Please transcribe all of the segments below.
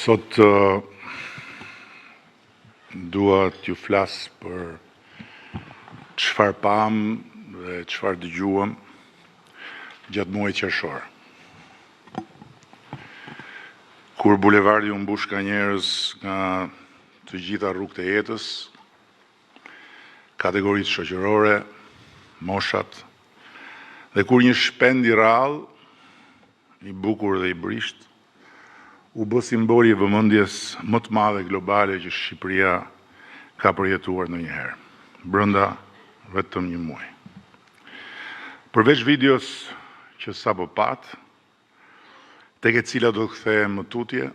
Sot dua t'ju flas për çfarë pam dhe çfarë dëgjuam gjatë muajit qershor. Kur bulevardi u mbush ka njerëz nga të gjitha rrugët e jetës, kategoritë shoqërore, moshat, dhe kur një shpend i rrallë, i bukur dhe i brisht, u bë simboli i vëmendjes më të madhe globale që Shqipëria ka përjetuar ndonjëherë, brenda vetëm një muaji. Përveç videos që sapo pat, tek e cila do të kthehem më tutje,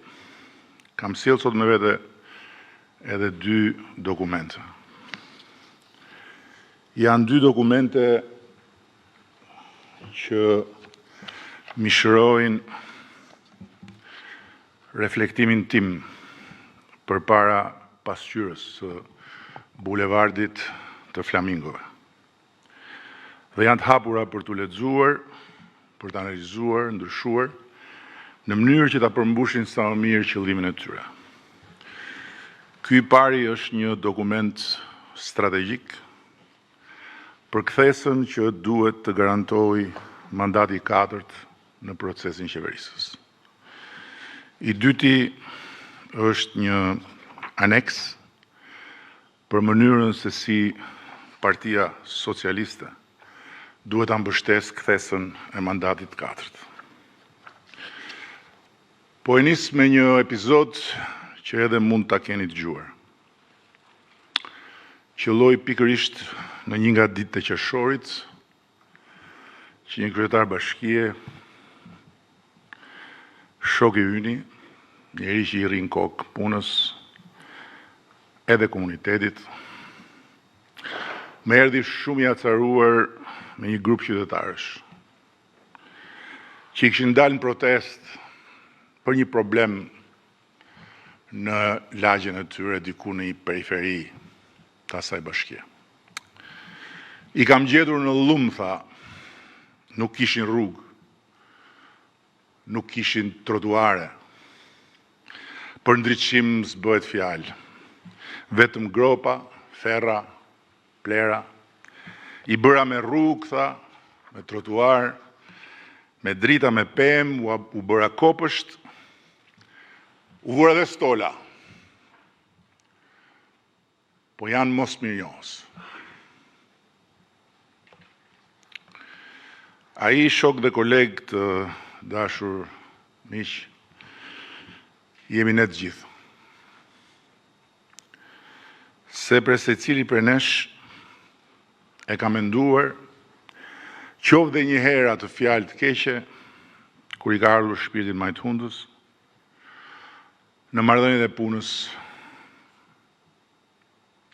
kam sjellë sot me vete edhe dy dokumente. Janë dy dokumente që mishërojnë reflektimin tim përpara pasqyrës së bulevardit të Flamingove. Dhe janë të hapura për t'u lexuar, për të analizuar, ndryshuar, në mënyrë që ta përmbushin sa më mirë qëllimin e tyre. Ky i pari është një dokument strategjik për kthesën që duhet të garantojë mandati i katërt në procesin qeverisës. I dyti është një aneks për mënyrën se si Partia Socialiste duhet ta mbështesë kthesën e mandatit të katërt. Po e nis me një episod që edhe mund ta keni dëgjuar. Qëlloi pikërisht në një nga ditët e qershorit, që një kryetar bashkie, shok i yni, njeri që i rrin kokë punës, edhe komunitetit, më erdhi shumë i acaruar me një grup qytetarësh, që i kishin dalë në protest për një problem në lagjen e tyre diku në një periferi të asaj bashkie. I kam gjetur në lum, tha, nuk kishin rrugë, nuk kishin trotuare, për ndriçim s'bëhet fjalë, vetëm gropa, ferra, plera, i bëra me rrugë, tha, me trotuar, me drita, me pemë, u bëra kopësht, u vura dhe stola, po janë mos mirënjohës. Ai shok dhe koleg të dashur miq, jemi ne të gjithë. Se për secili prej nesh e ka menduar, qoftë dhe një herë atë fjalë të keqe, kur i ka ardhur shpirtin majt hundës, në marrëdhëniet e punës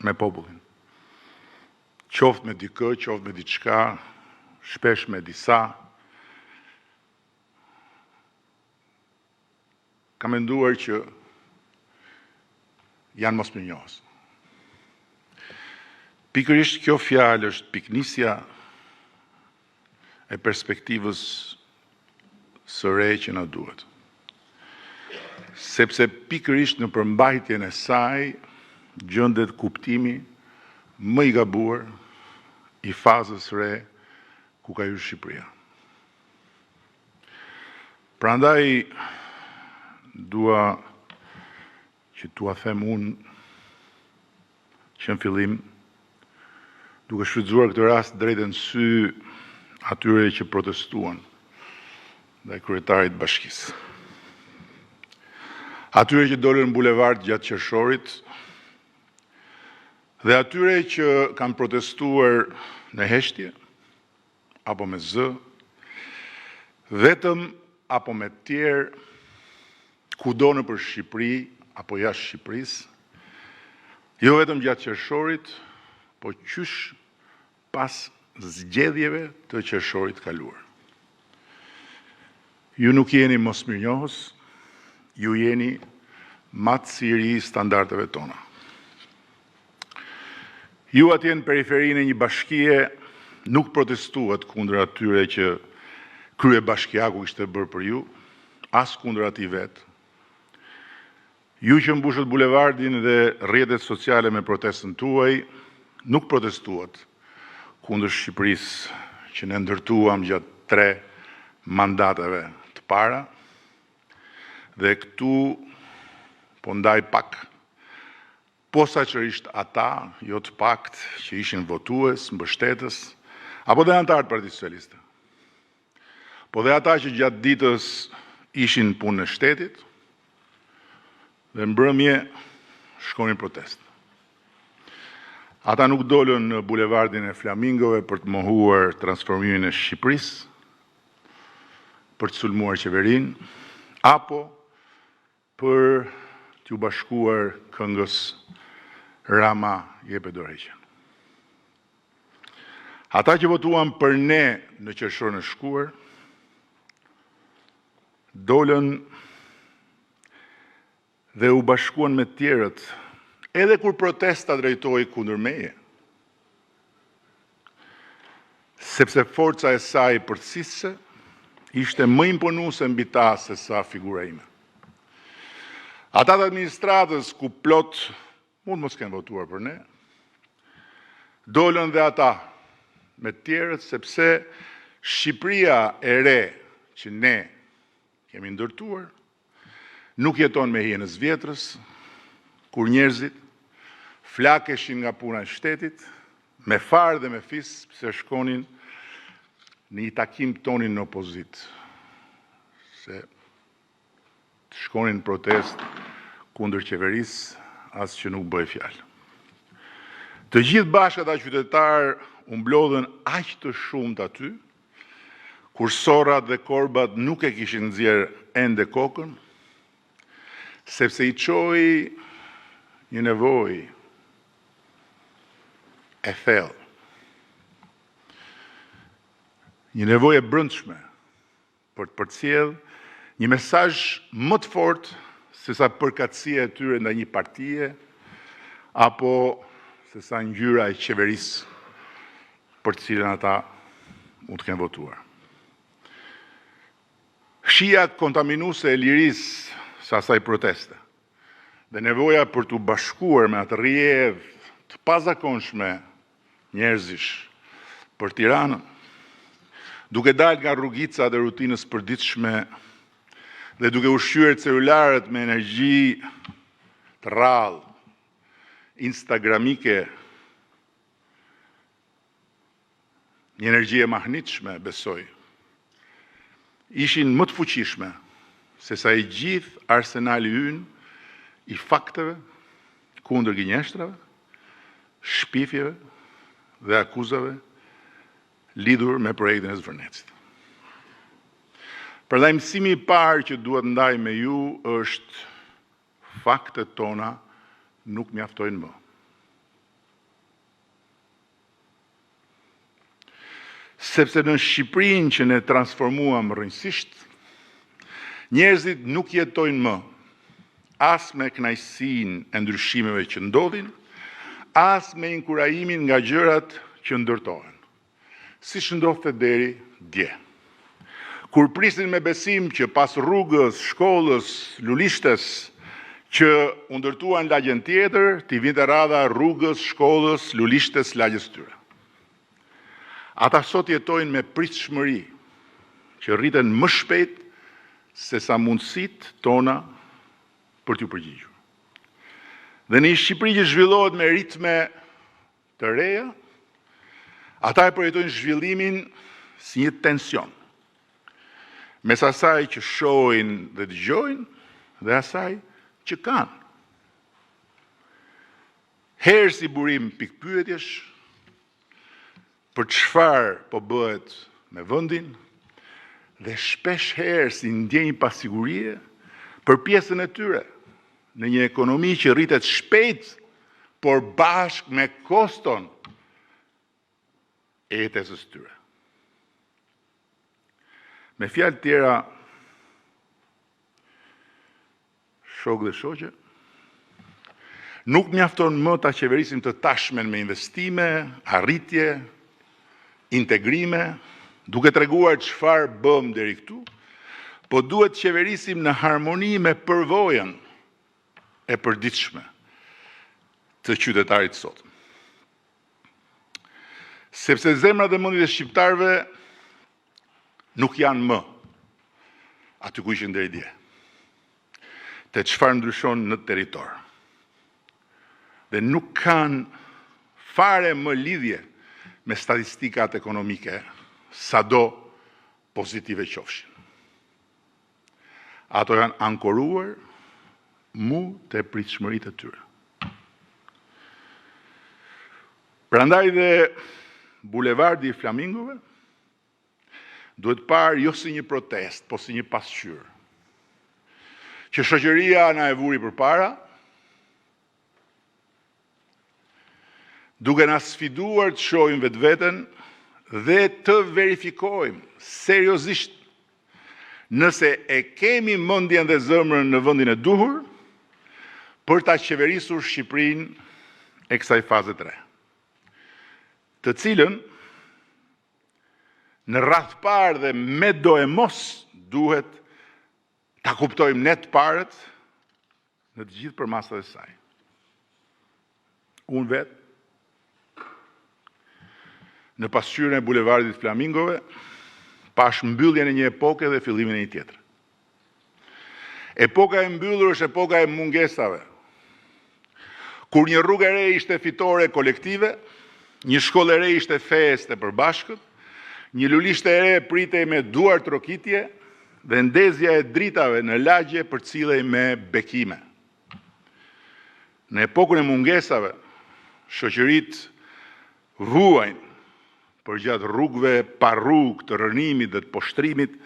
me popullin. Qoftë me dikë, qoftë me diçka, shpesh me disa, ka menduar që janë mosmirënjohës. Pikërisht kjo fjalë është piknisja e perspektivës së re që na duhet. Sepse pikërisht në përmbajtjen e saj gjendet kuptimi më i gabuar i fazës re ku ka hyrë Shqipëria. Prandaj dua që t'ua them unë që në fillim, duke shfrytzuar këtë rast drejt në sy atyre që protestuan dhe kryetarit bashkisë. Atyre që dolën në bulevard gjatë qershorit dhe atyre që kanë protestuar në heshtje, apo me zë, vetëm apo me tjerë, kudo në për Shqipëri, apo jashtë Shqipërisë, jo vetëm gjatë qershorit, po qysh pas zgjedhjeve të qershorit kaluar. Ju nuk jeni mosmirënjohës, ju jeni matësiri i standardeve tona. Ju atje në periferinë e një bashkie nuk protestuat kundër atyre që krye bashkiaku kishte bërë për ju, as kundër atij vetë, Ju që mbushët bulevardin dhe rrjetet sociale me protestën tuaj, nuk protestuat kundër Shqipërisë që ne ndërtuam gjatë 3 mandateve të para, dhe këtu po ndaj pak, posaçërisht ata, jo të pakt, që ishin votues, mbështetës, apo dhe antarët Partisë Socialiste, po dhe ata që gjatë ditës ishin punë në shtetit, dhe mbrëmje shkonin protest. Ata nuk dolën në bulevardin e Flamingove për të mohuar transformimin e Shqipërisë, për të sulmuar qeverinë, apo për t'ju bashkuar këngës Rama jepe dorëheqjen. Ata që votuan për ne në qershorin e shkuar, dolën dhe u bashkuan me tjerët, edhe kur protesta drejtohej kundër meje, sepse forca e saj përgjithëse ishte më imponuese mbi ta se sa figura ime. Ata të administratës ku plot mund mos kenë votuar për ne, dolën dhe ata me tjerët, sepse Shqipëria e re që ne kemi ndërtuar nuk jeton me hijenës vjetrës, kur njerëzit flakeshin nga puna e shtetit, me farë dhe me fis, se shkonin në një takim tonin në opozit, se shkonin protest kundër qeverisë, as që nuk bëj fjalë. Të gjithë bashkë ata qytetarë u mblodhen aq të shumtë aty, kur sorrat dhe korbat nuk e kishin nxjerrë ende kokën, sepse I çoi një nevojë e thellë, një nevojë e brendshme për të përcjell një mesazh më të fortë se sa përkatësia e tyre ndaj një partie apo se sa ngjyra e qeverisë për të cilën ata mund të kenë votuar. Shija kontaminuese e lirisë së asaj proteste dhe nevoja për t'u bashkuar me atë rrjedhë të pazakonshme njerëzish për Tiranën, duke dalë nga rrugica dhe rutinës përditshme dhe duke ushqyer celularët me energji të rrallë, instagramike, një energji e mahnitshme, besoj, ishin më të fuqishme se sa I gjithë arsenali ynë I fakteve kundër gënjeshtrave, shpifjeve dhe akuzave lidhur me projektin e Zvërnecit. Prandaj mësimi I parë që duhet ndaj me ju është faktet tona nuk mjaftojnë më. Sepse në Shqipërinë që ne transformuam rrënjësisht, njerëzit nuk jetojnë më as me kënaqësinë e ndryshimeve që ndodhin, as me inkurajimin nga gjërat që ndërtohen. Siç ndodhte deri dje. Kur prisin me besim që pas rrugës, shkollës, lulishtes që u ndërtuan lagjen tjetër, t'i vinte radha rrugës, shkollës, lulishtes, lagjes tyre. Ata sot jetojnë me pritshmëri që rriten më shpejt se sa mundësit tona për t'ju përgjigjur. Dhe në një Shqipëri që zhvillohet me ritme të reja, ata e përjetojnë zhvillimin si një tension, mes asaj që shohin dhe dëgjojnë dhe asaj që kanë. Herë si burim pikpyetjesh për çfarë po bëhet me vendin, dhe shpesh herë si ndjenjë pasigurie për pjesën e tyre në një ekonomi që rritet shpejt, por bashkë me koston e jetesës tyre. Me fjalë tjera, shok dhe shoqe, nuk mjafton më ta qeverisim të tashmen me investime, arritje, integrime, duke treguar çfarë bëm deri këtu, po duhet qeverisim në harmoni me përvojën e përditshme të qytetarit sot. Sepse zemrat dhe mendjet e shqiptarëve nuk janë më aty ku ishin deri dje. Te çfarë ndryshon në territor. Dhe nuk kanë fare më lidhje me statistikat ekonomike, sado pozitive qofshin. Ato janë ankoruar mu të pritshmëritë e tyre. Prandaj dhe bulevardi i Flamingove duhet parë jo si një protest, po si një pasqyrë. Që shoqëria na e vuri përpara, duke na sfiduar të shohim vetveten dhe të verifikojmë seriozisht nëse e kemi mendjen dhe zemrën në vendin e duhur për ta qeverisur Shqipërinë e kësaj faze 3. Të cilën në radh parë dhe me do e mos duhet ta kuptojmë ne të parët në të gjithë përmasat e saj. Unë vetë në pasqyrën e bulevardit Flamingove pash mbylljen e një epoke dhe fillimin e një tjetër. Epoka e mbyllur është epoka e mungesave. Kur një rrugë e re ishte fitore kolektive, një shkollë e re ishte feste përbashkët, një lulishte e re pritej me duar trokitje dhe ndezja e dritave në lagje përcillej me bekime. Në epokën e mungesave, shoqëritë vuajnë përgjatë rrugëve pa rrugë të rënimit dhe të poshtrimit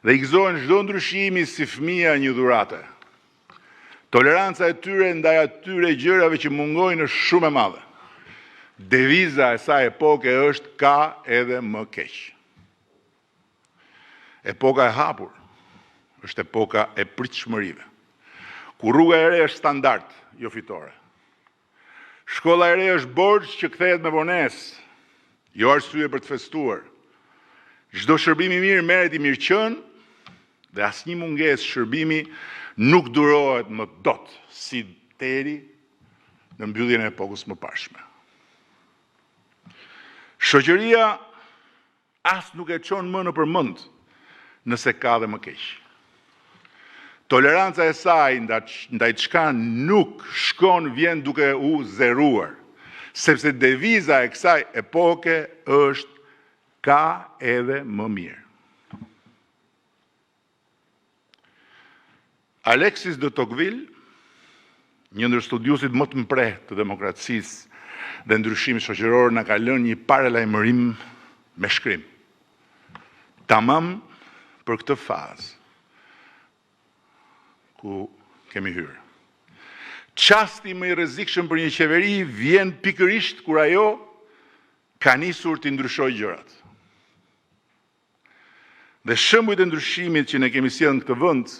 dhe i gëzojnë çdo ndryshimi si fëmia një dhurate. Toleranca e tyre ndaj atyre gjërave që mungojnë është shumë e madhe. Deviza e saj epoke është ka edhe më keq. Epoka e hapur është epoka e pritshmërive, ku rruga e re është standard, jo fitore. Shkolla e re është borxh që kthehet me vonesë, jo arsye për të festuar. Çdo shërbim i mirë merret i mirëqenë dhe asnjë mungesë shërbimi nuk durohet më dot si deri në mbylljen e epokës më parshme. Shoqëria as nuk e çon më në përmend nëse ka dhe më keq. Toleranca e saj ndaj çka nuk shkon vjen duke u zeruar, sepse deviza e kësaj epoke është ka edhe më mirë. Alexis de Tocqueville, një ndër studiuesit më të mprehtë të demokracisë dhe ndryshimit shoqëror, na ka lënë një paralajmërim me shkrim. Tamam për këtë fazë ku kemi hyrë. Çasti më i rrezikshëm për një qeveri vjen pikërisht kur ajo ka nisur të ndryshojë gjërat. Dhe shembujt e ndryshimit që ne kemi sjellë në këtë vend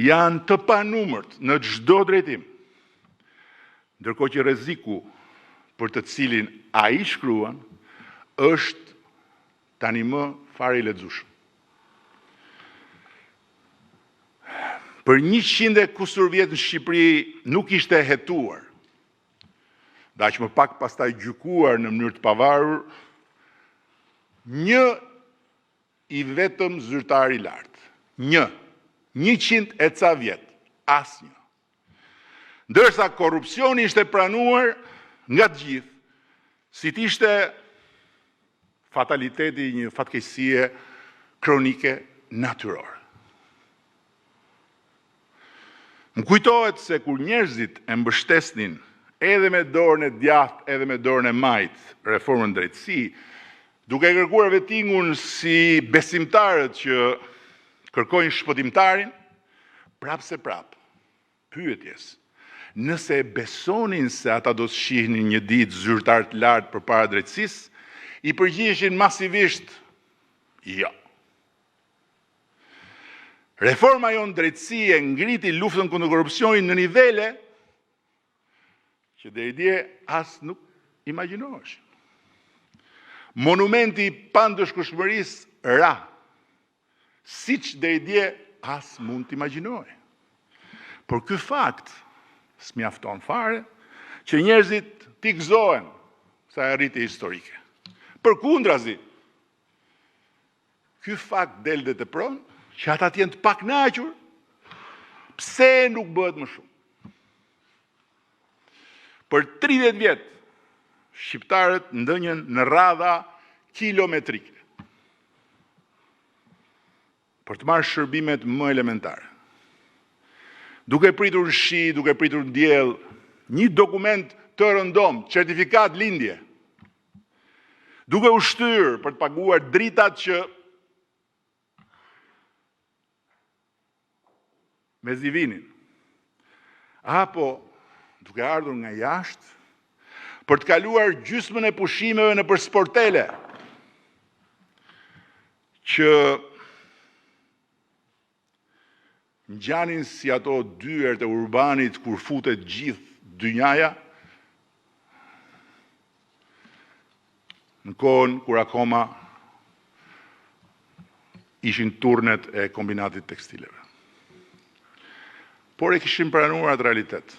janë të panumërt në çdo drejtim. Ndërkohë që rreziku për të cilin ai shkruan është tani më fare i lexueshëm. Për 100 e kusur vjet në Shqipëri nuk ishte hetuar, dhe aq më pak pastaj gjykuar në mënyrë të pavarur, një i vetëm zyrtar i lartë. 100 e ca vjet, asnjë. Ndërsa korrupsioni ishte pranuar nga të gjithë, si t'ishte fataliteti një fatkeqësie kronike natyrore. Më kujtohet se kur njerëzit e mbështesnin edhe me dorën e djathtë edhe me dorën e majtë reformën drejtësi, duke kërkuar vettingun si besimtarët që kërkojnë shpëtimtarin, prap se prap, pyetjes, nëse besonin se ata do të shihnin një ditë zyrtar të lartë përpara drejtësisë, i përgjigjeshin masivisht jo. Reforma jonë drejtësi e ngriti luftën kundër korrupsionit në nivele që deri dje as nuk imagjinoheshin. Monumenti i pandëshkueshmërisë ra, siç deri dje as mund të imagjinohej. Por ky fakt s'mjafton fare, që njerëzit t'i gëzohen sa e rritje historike. Përkundrazi, ky fakt del dhe të pronë, që ata t'jenë të paknaqur, pse nuk bëhet më shumë. Për 30 vjet, shqiptarët ndënjen në radha kilometrike për të marrë shërbimet më elementare. Duke pritur në shi, duke pritur në diell, një dokument të rëndom, certifikat lindje, duke u shtyrë për të paguar dritat që me zivinin, apo duke ardhur nga jashtë, për të kaluar gjysmën e pushimeve në për sportele, që ngjanin si ato dyert e urbanit kur futet gjithë dynjaja, në kohën kur akoma ishin turnet e kombinatit tekstileve. Por e kishim pranuar atë realitet.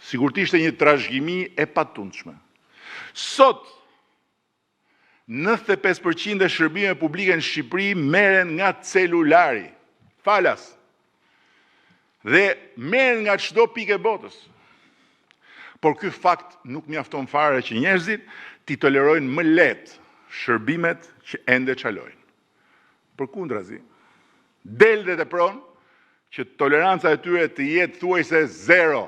Sigur t'ishte një trashëgimi e patundshme. Sot, 95% e shërbime publike në Shqipëri merren nga celulari, falas, dhe merren nga çdo pikë e botës. Por ky fakt nuk mjafton fare që njerëzit t'i tolerojnë më lehtë shërbimet që ende çalojnë. Përkundrazi, del dhe tepron që toleranca e tyre të jetë thuajse zero.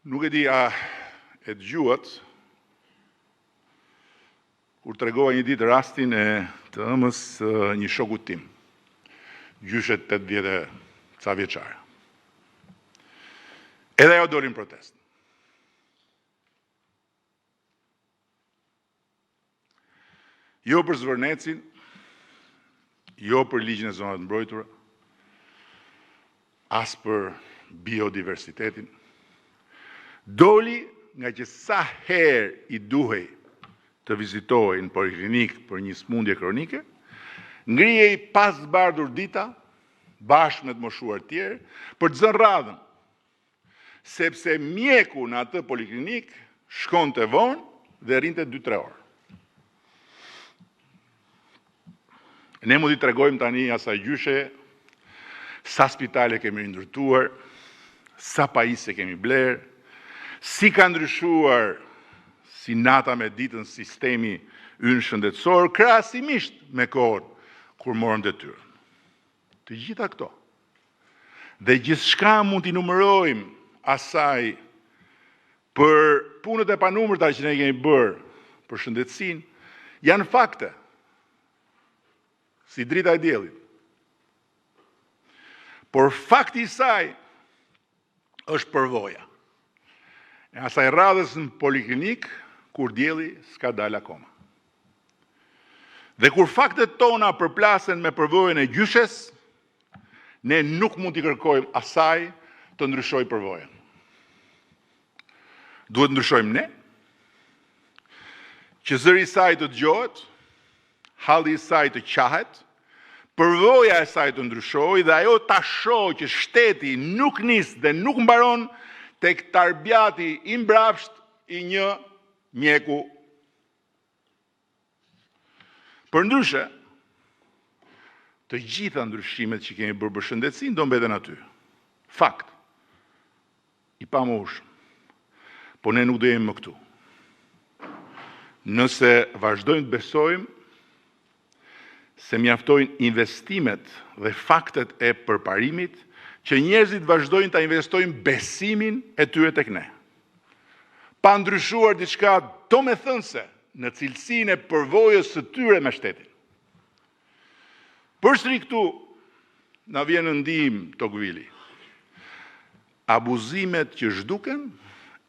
Nuk e di a e dëgjuat kur tregova një ditë rastin e të ëmës një shokut tim, gjyshe 80 ca vjeçare. Edhe ajo doli në protestë. Jo për zvërnecin, jo për ligjin e zonave të mbrojtura, as për biodiversitetin. Doli nga që sa herë i duhej të vizitohej në poliklinik për një smundje kronike, ngrihej pas bardhur dita, bashkë me të moshuar tjerë, për të zënë radhën, sepse mjeku në atë poliklinik shkonte vonë dhe rrinte 2-3 orë. Ne mund t'i tregojmë tani asaj gjyshe sa spitale kemi ndërtuar, sa pajisje kemi blerë, si ka ndryshuar si nata me ditën sistemi ynë shëndetësor, krahasimisht me kohën kur morëm detyrën. Të gjitha këto. Dhe gjithçka mund t'i numërojmë asaj për punët e panumërta që ne kemi bërë për shëndetësinë, janë fakte, si drita e diellit. Por fakti i saj është përvoja. E asaj radhës në poliklinik, kur dielli s'ka dalë akoma. Dhe kur faktet tona përplasen me përvojën e gjyshes, ne nuk mund t'i kërkojmë asaj të ndryshojë përvojën. Duhet ndryshojmë ne, që zëri i saj të dëgjohet, halli i saj të qahet, përvoja e saj të ndryshojë dhe ajo ta shohë që shteti nuk nis dhe nuk mbaron tek tarbjati i mbrapsht i një mjeku. Përndryshe, të gjitha ndryshimet që kemi bërë për shëndetësinë do mbeten aty. Fakt. I pamoshëm. Po ne nuk do jemi më këtu. Nëse vazhdojmë të besojmë se mjaftojnë investimet dhe faktet e përparimit, që njerëzit vazhdojnë ta investojnë besimin e tyre tek ne. Pa ndryshuar diçka domethënëse në cilësinë e përvojës së tyre me shtetin. Përsëri këtu na vjen në ndihmë Tocqueville. Abuzimet që zhduken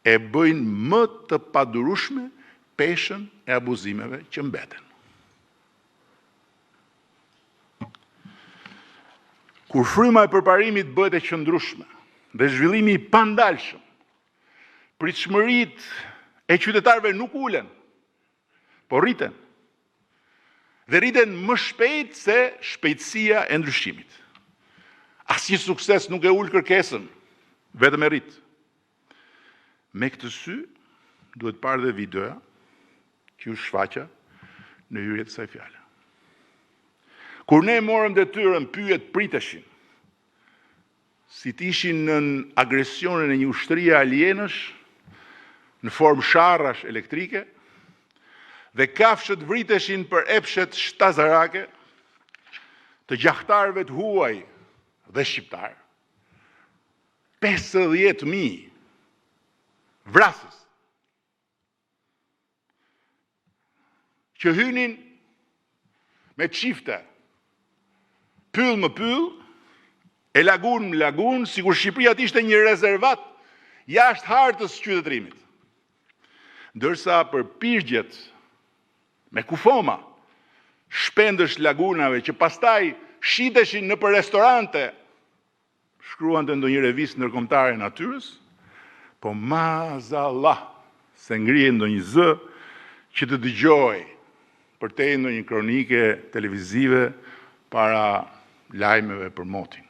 e bëjnë më të padurueshme peshën e abuzimeve që mbeten. Kur fryma e përparimit bëhet e qëndrueshme dhe zhvillimi i pandalshëm, pritshmëritë e qytetarëve nuk ulen, por rriten. Dhe rriten më shpejt se shpejtësia e ndryshimit. Asnjë sukses nuk e ul kërkesën, vetëm e rrit. Me këtë sy, duhet parë dhe videoja që u shfaqa në hyrje të kësaj fjale. Kur ne morëm detyrën, pyet priteshin, si t'ishin në agresionin e një ushtrie alienësh, në formë sharrash elektrike, dhe kafshët vriteshin për epshet shtazarake të gjahtarëve të huaj dhe shqiptar. 50.000 vrasës që hynin me çifte, pyll më pyll, e lagun më lagun, sikur Shqipëria t'ishte një rezervat jashtë hartës së qytetërimit. Ndërsa për pirgjet me kufoma, shpendësh lagunave që pastaj shiteshin në për restorante, shkruan të ndonjë revistë ndërkombëtare e natyrës, po maazallah se ngrihen ndonjë zë që të dëgjoj për te ndonjë kronike televizive para lajmeve për motin.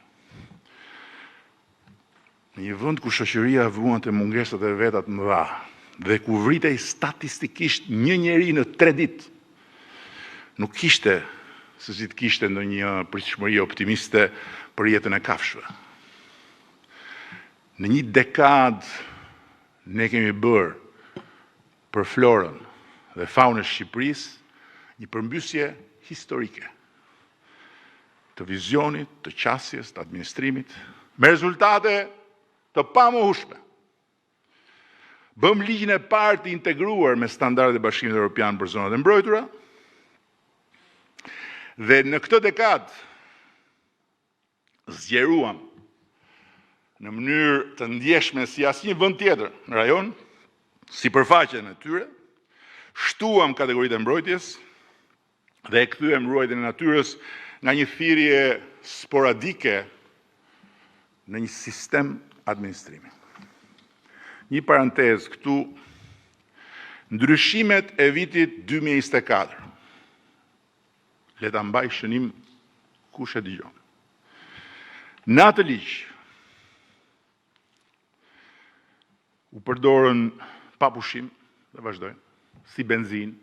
Në një vend ku shoqëria vuan të mungesat e veta të mëdha dhe ku vritej statistikisht një njeri në 3 ditë, nuk kishte se si të kishte ndonjë pritshmëri optimiste për jetën e kafshëve. Në një dekadë ne kemi bërë për florën dhe faunën e Shqipërisë një përmbysje historike të vizionit, të qasjes, të administrimit, me rezultate të pamohueshme. Bëm ligjin e parë të integruar me standardet e Bashkimit Evropian për zonat e mbrojtura, dhe në këtë dekadë zgjeruam në mënyrë të ndjeshme si asnjë vend tjetër në rajon, sipërfaqen e tyre, shtuam kategoritë e mbrojtjes dhe e kthyem mbrojtjen e natyrës nga një thirrje sporadike në një sistem administrimi. Një parantezë këtu, ndryshimet e vitit 2024. Le ta mbaj shënim kush e dëgjon. Në atë ligj u përdorën pa pushim, dhe vazhdojnë, si benzinë,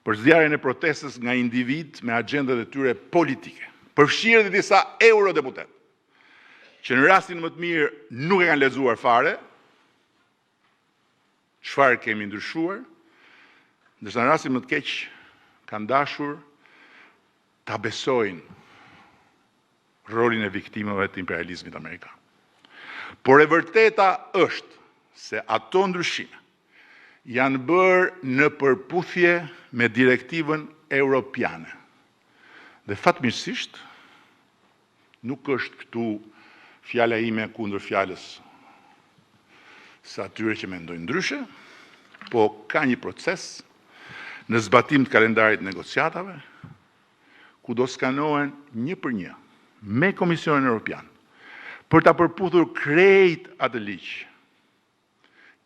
për zjarrin e protestës nga individ me agjendat e tyre politike, përfshirë dhe disa eurodeputet, që në rastin më të mirë nuk e kanë lexuar fare çfarë kemi ndryshuar, ndërsa në rastin më të keq kanë dashur ta besojnë rolin e viktimëve të imperializmit amerikan. Por e vërteta është se ato ndryshime janë bërë në përputhje me direktivën europiane. Dhe fatmirësisht, nuk është këtu fjala ime kundër fjalës së atyre që mendojnë ndryshe, po ka një proces në zbatim të kalendarit negociatave, ku do skanohen 1 për 1 me Komisionin Evropian për ta përputhur krejt atë ligj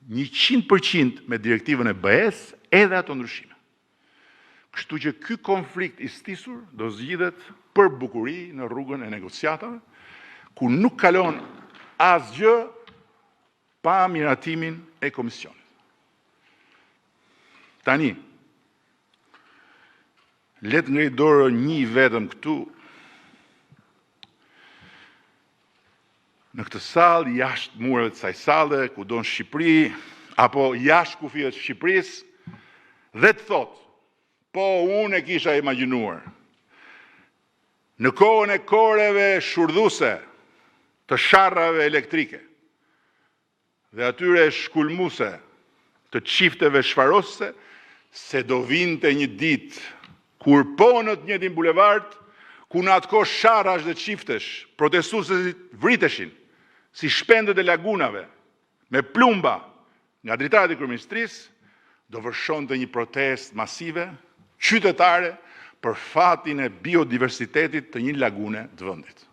100% me direktivën e BE-s edhe ato ndryshime. Kështu që ky konflikt i stisur do zgjidhet për bukuri në rrugën e negociatave, ku nuk kalon asgjë pa miratimin e Komisionit. Tani, le të ngrej dorë një vetëm këtu, në këtë sallë, jashtë mureve të kësaj salle, kudo në Shqipëri, apo jashtë kufive të Shqipërisë, dhe të thotë, po unë e kisha imagjinuar, në kohën e koreve shurdhuse të sharrave elektrike dhe atyre shkulmuse të çifteve shfarose, se do vinte një ditë kur po në të njëjtin bulevard, ku në atë kohë sharrash dhe çiftesh protestuesit vriteshin si shpendët e lagunave me plumba nga dritarët e kryeministrisë, do vërshonte një protestë masive qytetare për fatin e biodiversitetit të një lagune të vendit.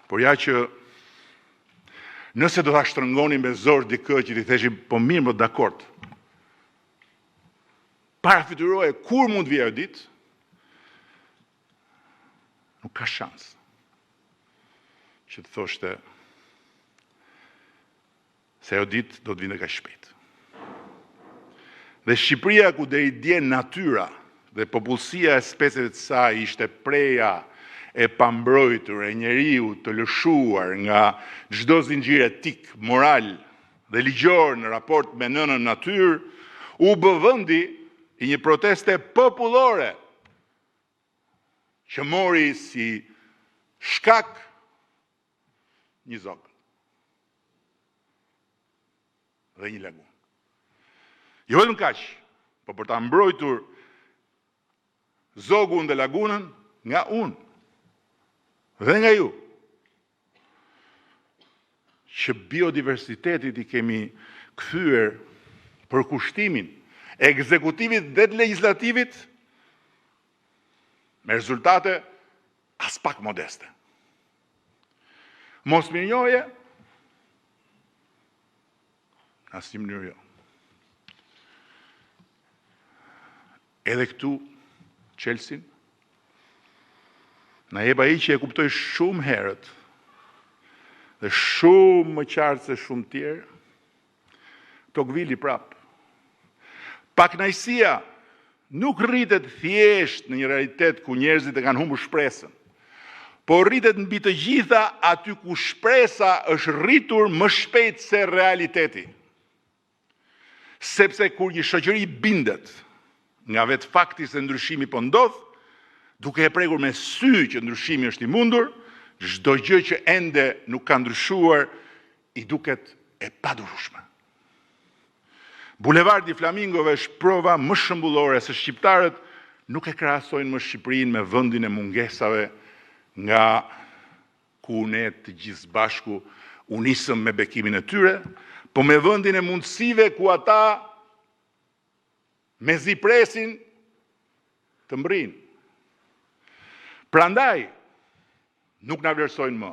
Por ja që nëse do ta shtrëngonin me zor dikë që t'i theshim po mirë më dakord, parafituroje kur mund vijë ajo ditë, ka shans që të thoshte se ajo ditë do të vinte kaq shpejt. Dhe Shqipëria ku deri dje natyra dhe popullsia e speceve të saj ishte preja e pambrojtur e njeriu të lëshuar nga çdo zinxhir etik, moral dhe ligjor në raport me nënën natyrë, u bë vendi i një proteste popullore që mori si shkak një zogël dhe një lagunë. Jo vetëm kaq, por për ta mbrojtur zogun dhe lagunën nga unë dhe nga ju, që biodiversitetit i kemi kthyer për kushtimin e ekzekutivit dhe të legislativit me rezultate as pak modeste. Mos mirënjohje, asnjë mënyrë jo. Edhe këtu, Chelsea, na jep ai që e kuptoj shumë herët dhe shumë më qartë se shumë tjerë, Tocqueville prap. Pakënaqësia nuk rritet thjesht në një realitet ku njerëzit e kanë humbur shpresën, por rritet mbi të gjitha aty ku shpresa është rritur më shpejt se realiteti. Sepse kur një shoqëri bindet nga vetë fakti se ndryshimi po ndodh, duke e prekur me sy që ndryshimi është i mundur, çdo gjë që ende nuk ka ndryshuar i duket e padurueshme. Bulevardi i Flamingove është prova më shëmbullore se shqiptarët nuk e krahasojnë më Shqipërinë me vendin e mungesave nga ku ne të gjithë bashku u nisëm me bekimin e tyre, po me vendin e mundësive ku ata mezi presin të mbrin. Prandaj, nuk na vlerësojnë më,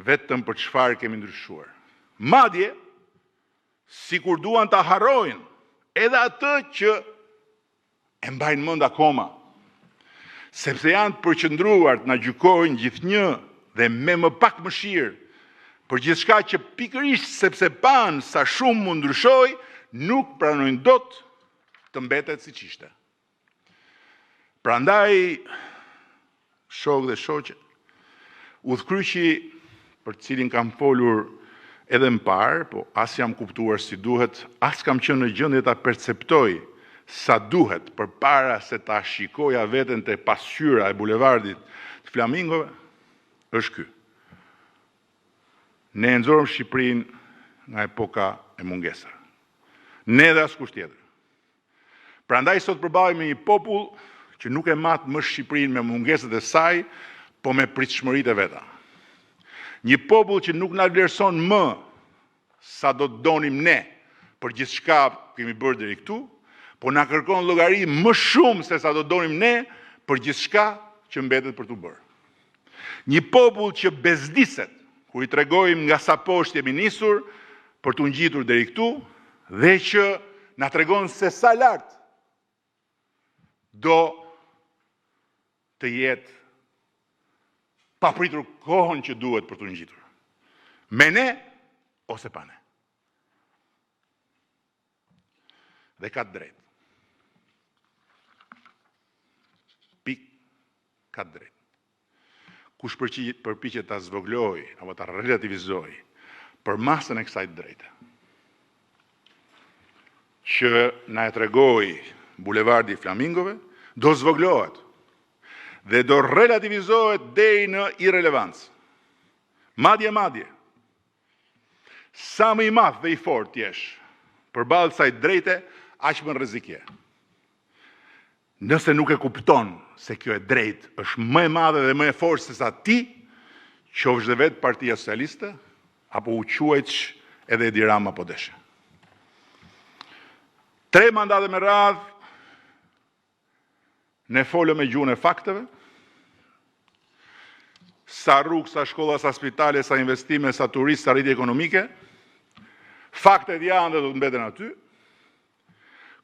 vetëm për çfarë kemi ndryshuar. Madje, sikur duan ta harrojnë edhe atë që e mbajnë mend akoma, sepse janë të përqendruar të na gjykojnë gjithnjë dhe me më pak mëshirë për gjithçka që pikërisht sepse pan sa shumë mund ndryshoj, nuk pranojnë dot të mbetet siç ishte. Prandaj, shok dhe shoqe, udhkryqi për cilin kam folur edhe më parë, po as jam kuptuar si duhet, as kam qenë në gjendje ta perceptoj sa duhet përpara se ta shikoja veten te pasqyra e bulevardit të Flamingove, është ky. Ne e nxorëm Shqipërinë nga epoka e mungesave. Ne dhe askush tjetër. Prandaj sot përballemi me një popull që nuk e mat më Shqipërinë me mungesat e saj, po me pritshmëritë e veta. Një popull që nuk na vlerëson më sa do të donim ne për gjithçka kemi bërë deri këtu, po na kërkon llogari më shumë se sa do donim ne për gjithçka që mbetet për t'u bërë. Një popull që bezdiset kur i tregojmë nga sa poshtë jemi nisur për t'u ngjitur deri këtu dhe që na tregon se sa lart do të jetë papritur kohën që duhet për t'u ngjitur. Me ne ose pa ne. Dhe ka drejt. Pik, ka drejt. Kush përpiqet ta zvogloj apo ta relativizoj për masën e kësaj drejte, që na e tregoi bulevardi i Flamingove, do zvoglohet dhe do relativizohet deri në irrelevancë. Madje, sa më i madh dhe i fortë jesh përballë kësaj drejte, aq më rrezik je. Nëse nuk e kupton se kjo e drejtë është më e madhe dhe më e fortë se sa ti, qofsh dhe vetë Partia Socialiste, apo u quajtsh edhe Edi Rama po deshe. 3 mandate me radhë, ne folëm me gjuhën e fakteve, sa rrugë, sa shkolla, sa spitale, sa investime, sa turistë, sa rritje ekonomike, faktet janë dhe do të mbeten aty,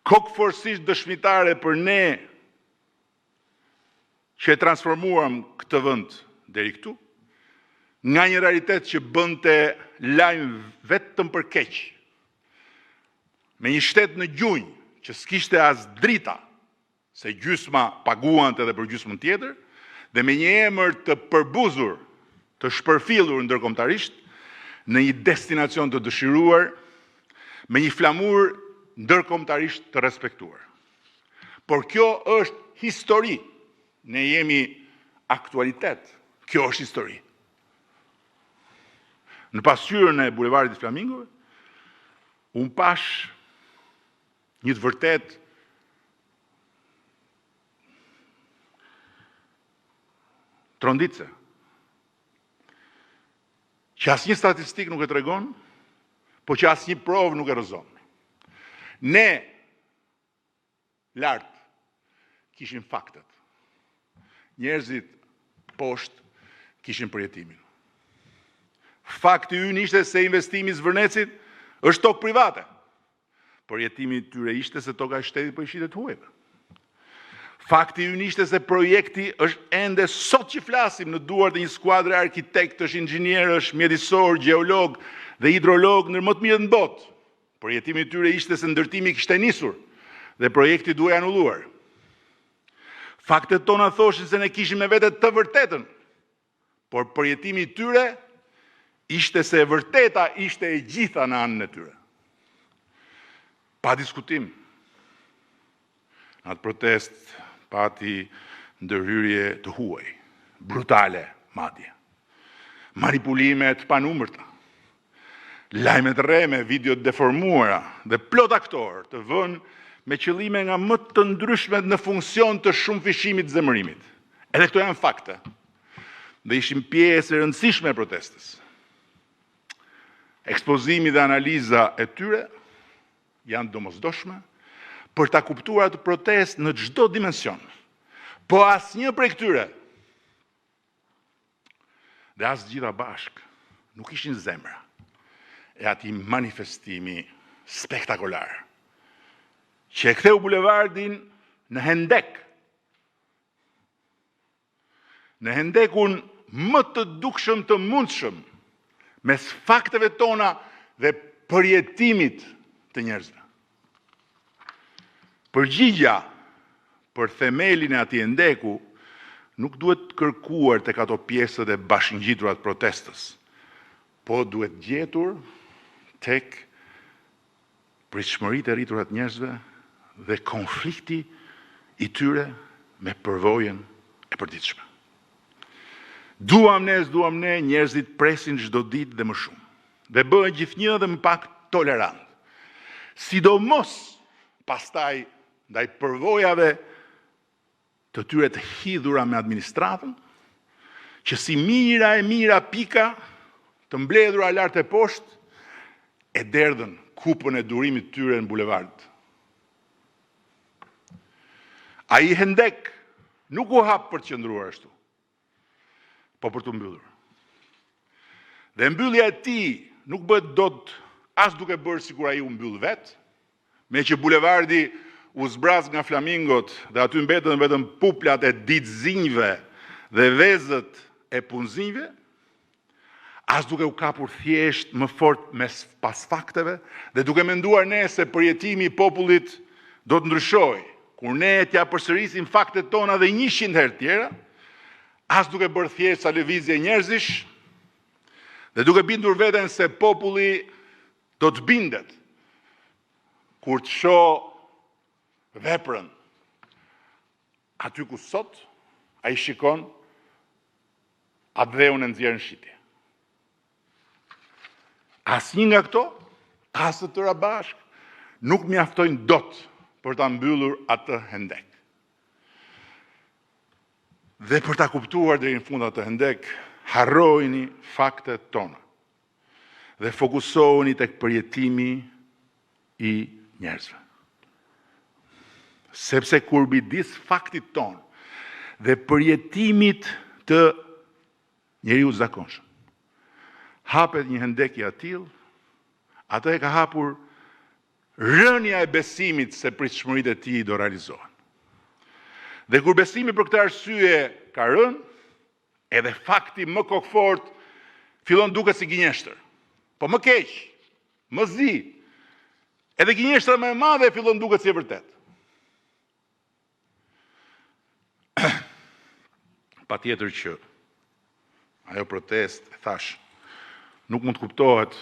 kokëforësisht dëshmitare për ne që e transformuam këtë vend deri këtu, nga një realitet që bënte lajm vetëm për keq, me një shtet në gjunjë që s'kishte as drita, se gjysma paguante edhe për gjysmën tjetër, dhe me një emër të përbuzur, të shpërfillur ndërkombëtarisht, në një destinacion të dëshiruar, me një flamur ndërkombëtarisht të respektuar. Por kjo është histori. Ne jemi aktualitet. Kjo është histori. Në pasqyrën e bulevardit të Flamingove, unë pash një të vërtet tronditse, që asnjë statistik nuk e tregon, po që asnjë provë nuk e rrëzon. Ne lart kishim faktet. Njerëzit poshtë kishin përjetimin. Fakti ynë ishte se investimi i Zvërnecit është tokë private. Përjetimi i tyre ishte se toka e shtetit po i shitet huajve. Fakti ynë ishte se projekti është ende sot që flasim në duart e një skuadre arkitektësh, inxhinierësh, mjedisor, gjeolog dhe hidrolog ndër më të mirët në botë. Përjetimi i tyre ishte se ndërtimi kishte nisur dhe projekti duhej anulluar. Faktet tona thoshin se ne kishim me vete të vërtetën, por përjetimi i tyre ishte se e vërteta ishte e gjitha në anën e tyre. Pa diskutim. Atë protest pati ndërhyrje të huaj, brutale madje. Manipulime të panumërta. Lajme të rreme, video të deformuara dhe plot aktor të vënë me qëllime nga më të ndryshmet në funksion të shumë fishimit zemërimit. Edhe këto janë fakte dhe ishin pjesë e rëndësishme e protestës. Ekspozimi dhe analiza e tyre janë domosdoshme për ta kuptuar atë protestë në çdo dimension. Po asnjë prej këtyre dhe as gjitha bashk nuk ishin zemra e atij manifestimi spektakolar që e ktheu bulevardin në hendek. Në hendekun më të dukshëm të mundshëm mes fakteve tona dhe përjetimit të njerëzve. Përgjigja për themelin e atij hendeku nuk duhet kërkuar tek ato pjesët e bashkëngjitura të protestës, po duhet gjetur tek pritshmëritë e rritura të njerëzve dhe konflikti i tyre me përvojën e përditshme. Duam ne, s'duam ne, njerëzit presin çdo ditë dhe më shumë. Dhe bëhen gjithnjë dhe më pak tolerant. Sidomos pastaj ndaj përvojave të tyre të hidhura me administratën, që si mira e mira pika të mbledhura lart e poshtë, e derdhën kupën e durimit të tyre në bulevard. Ai hendek nuk u hap për të qëndruar ashtu, po për të mbyllur. Dhe mbyllja e tij nuk bëhet dot as duke bërë sikur ai u mbyll vet, me që bulevardi u zbraz nga flamingot dhe aty mbetën vetëm puplat e ditëzinjve dhe vezët e punëzinjve, as duke u kapur thjesht më fort pas fakteve dhe duke menduar ne se përjetimi i popullit do të ndryshojë, kur ne t'ja përsërisim faktet tona dhe 100 herë tjera, as duke bërë thjesht sa lëvizje njerëzish dhe duke bindur veten se populli do të bindet kur të shoh veprën aty ku sot ai shikon atë dheun e nxjerrë në shitje. Asnjë nga këto, as të tëra bashk, nuk mjaftojnë dot për ta mbyllur atë hendek. Dhe për ta kuptuar deri në fund atë hendek, harrojini faktet tona dhe fokusohuni tek përjetimi i njerëzve. Sepse kur midis faktit ton dhe përjetimit të njeriu zakonshëm hapet një hendek i atill, atë e ka hapur rënja e besimit se pritshmëritë e tij do realizohen. Dhe kur besimi për këtë arsye ka rënë, edhe fakti më kokfort fillon duket si gënjeshtër. Po më keq, më zi, edhe gënjeshtra më e madhe fillon duket si e vërtet. Patjetër që ajo protest, e thash, nuk mund të kuptohet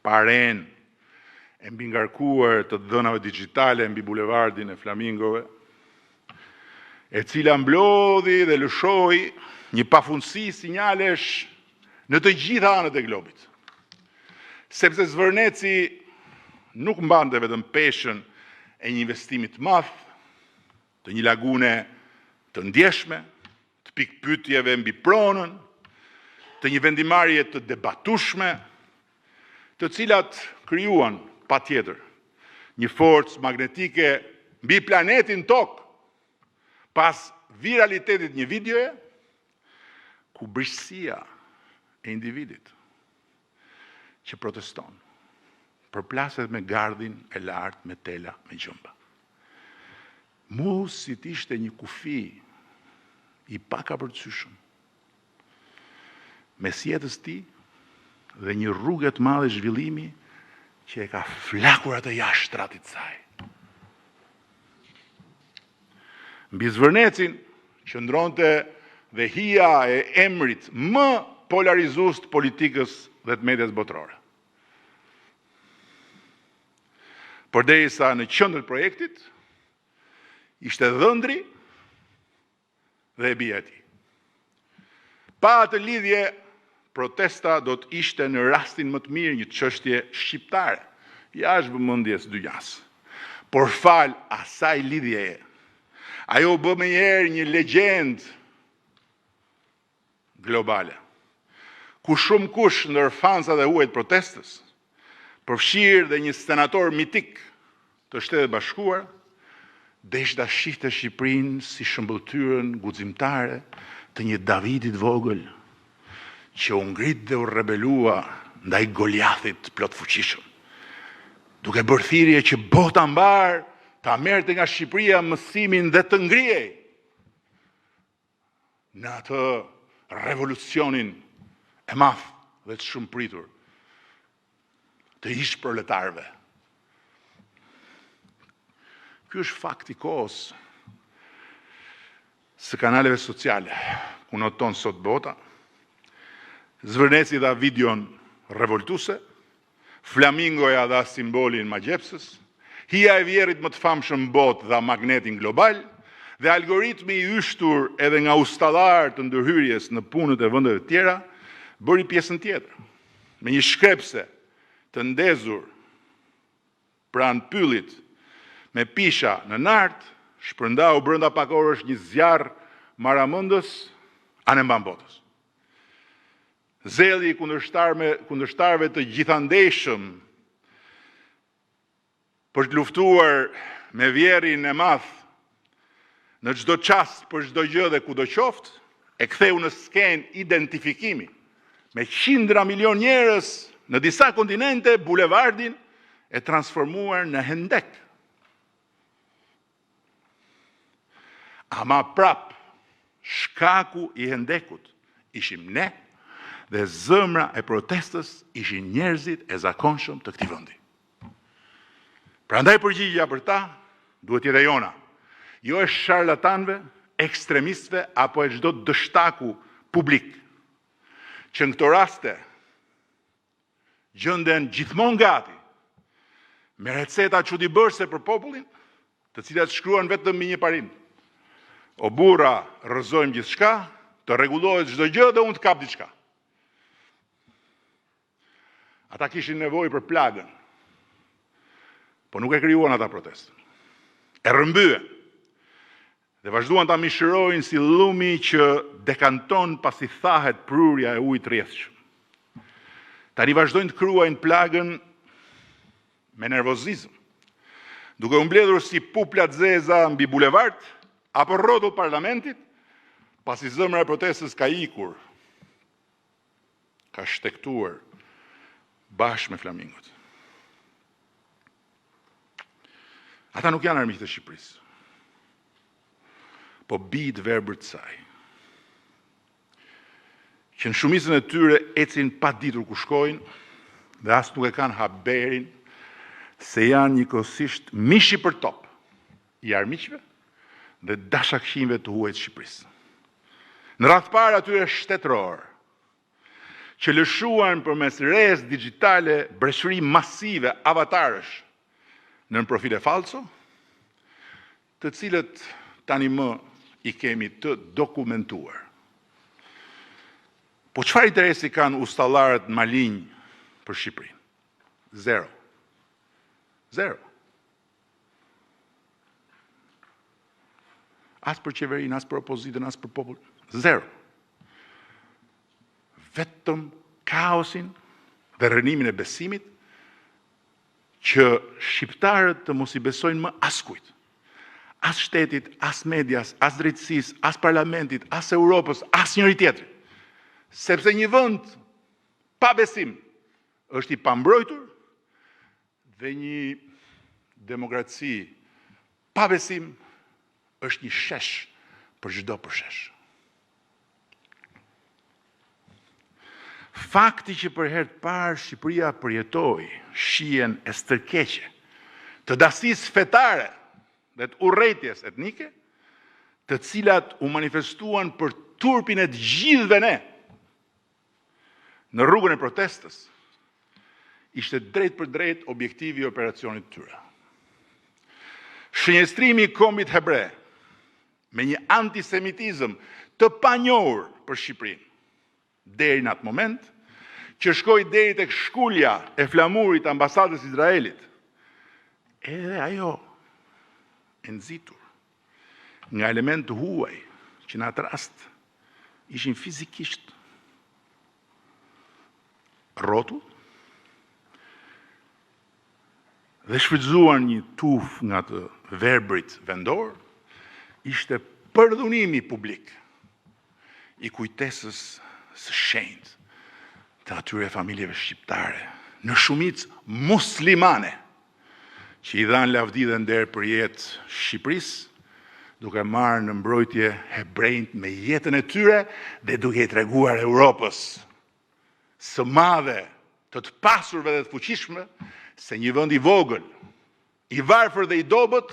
pa arenë e mbi ngarkuar të dhënave digjitale mbi bulevardin e Flamingove, e cila mblodhi dhe lëshoi një pafundësi sinjalesh në të gjitha anët e globit. Sepse Zvërneci nuk mbante vetëm peshën e një investimi të madh, të një lagune të ndjeshme, të pikpyetjeve mbi pronën, të një vendimarrje të debatueshme, të cilat krijuan patjetër një forcë magnetike mbi planetin Tokë, pas viralitetit një videoje, ku brishësia e individit që proteston, përplaset me gardhin e lartë, me tela, me gjëmba. Mu si t'ishte një kufi i pakapërcyeshëm, mes jetës ti dhe një rrugë të madhe zhvillimi që e ka flakur atë jashtë shtratit saj. Mbi Zvërnecin qëndronte dhe hija e emrit më polarizues të politikës dhe të medias botërore. Përderisa në qendër të projektit ishte dhëndri dhe e bija e tij. Pa atë lidhje, protesta do të ishte në rastin më të mirë një çështje shqiptare, jashtë vëmendjes dynjas. Por fal asaj lidhjeje, ajo bë menjëherë një legjend globale, ku shumë kush ndër fansat e huaj të protestës, përfshirë dhe një senator mitik të Shtetet Bashkuara, desh ta shihte Shqipërinë si shëmbëltyrën guximtare të një Davidit vogël, që u ngrit dhe u rebelua ndaj Goliathit plot fuqishëm, duke bërë thirrje që bota mbar ta merrte nga Shqipëria mësimin dhe të ngrihej në atë revolucionin e madh dhe të shumëpritur të ish proletarëve. Ky është fakti i kohës së kanaleve sociale, ku noton sot bota. Zvërneci dha videon revoltuese, Flamingoja dha simbolin magjepsës, hija e vjerrit më të famshëm botë dha magnetin global, dhe algoritmi i yshtur edhe nga ustallar të ndërhyrjes në punët e vendeve të tjera bëri pjesën tjetër, me një shkrepse të ndezur pranë pyllit me pisha në nart, shpërndau brenda pak orësh një zjarr maramendës anë mban botës. Zelli i kundërshtarëve të gjithandejshëm për të luftuar me vjerrin e madh në çdo çast për çdo gjë dhe kudo qoftë, e ktheu në skenë identifikimi me qindra milion njerëz në disa kontinente, bulevardin e transformuar në hendek. Ama prap, shkaku i hendekut ishim ne, dhe zëmra e protestës ishin njerëzit e zakonshëm të këtij vendi. Prandaj përgjigjja për ta duhet jetë e jona, jo e sharlatanëve, ekstremistëve apo e çdo dështaku publik, që në këto raste gjenden gjithmonë gati me receta çuditëbërëse për popullin, të cilat shkruan vetëm me një parim: o burra, rrëzojmë gjithçka, të rregullohet çdo gjë dhe unë të kap diçka. Ata kishin nevojë për plagën, po nuk e krijuan ata protestën. E rrëmbyen dhe vazhduan ta mishërojnë si llumi që dekanton pasi thahet prurja e ujit rrjedhshëm. Tani vazhdojnë të kruajnë plagën me nervozizëm, duke u mbledhur si pupla të zeza mbi bulevard apo rrotull parlamentit, pasi zemra e protestës ka ikur, ka shtektuar bashkë me flamingot. Ata nuk janë armiqtë e Shqipërisë. po bijt verbër të saj, që në shumicën e tyre ecin pa ditur ku shkojnë dhe as nuk e kanë haberin se janë njëkohësisht mishi për top i armiqve dhe dashakëshimve të huaj të Shqipërisë. Në radhë parë atyre shtetëror, që lëshuan përmes rrjes digjitale breshëri masive avatarësh në profile falso, të cilët tani më i kemi të dokumentuar. Po çfarë interesi kanë ustallarët malinj për Shqipërinë? Zero. Zero. As për qeverinë, as për opozitën, as për popull. Zero. Vetëm kaosin dhe rënimin e besimit që shqiptarët të mos i besojnë më askujt. As shtetit, as medias, as drejtësisë, as parlamentit, as Europës, as njëri tjetrit. Sepse një vend pa besim është i pambrojtur dhe një demokraci pa besim është një shesh për çdo përshesh. Fakti që për herë të parë Shqipëria përjetoi shijen e stërkeqe të dasisë fetare dhe të urrëties etnike, të cilat u manifestuan për turpin e të gjithëve ne në rrugën e protestës, ishte drejt për drejt objektivi i operacionit të tyre. Shënjestrimi i kombit hebre me një antisemitizëm të panjohur për Shqipërinë deri në atë moment, që shkoi deri tek shkulja e flamurit të ambasadës Izraelit, edhe ajo e nxitur nga element të huaj, që në atë rast ishin fizikisht rrotull dhe shfrytzuar një tuf nga të verbrit vendor, ishte përdhunimi publik i kujtesës së shenjtë të atyre familjeve shqiptare, në shumicë muslimane, që i dhanë lavdi dhe nder për jetë Shqipërisë, duke marrë në mbrojtje hebrejt me jetën e tyre dhe duke i treguar Europës së madhe, të pasurve dhe të fuqishme, se një vend i vogël, i varfër dhe i dobët,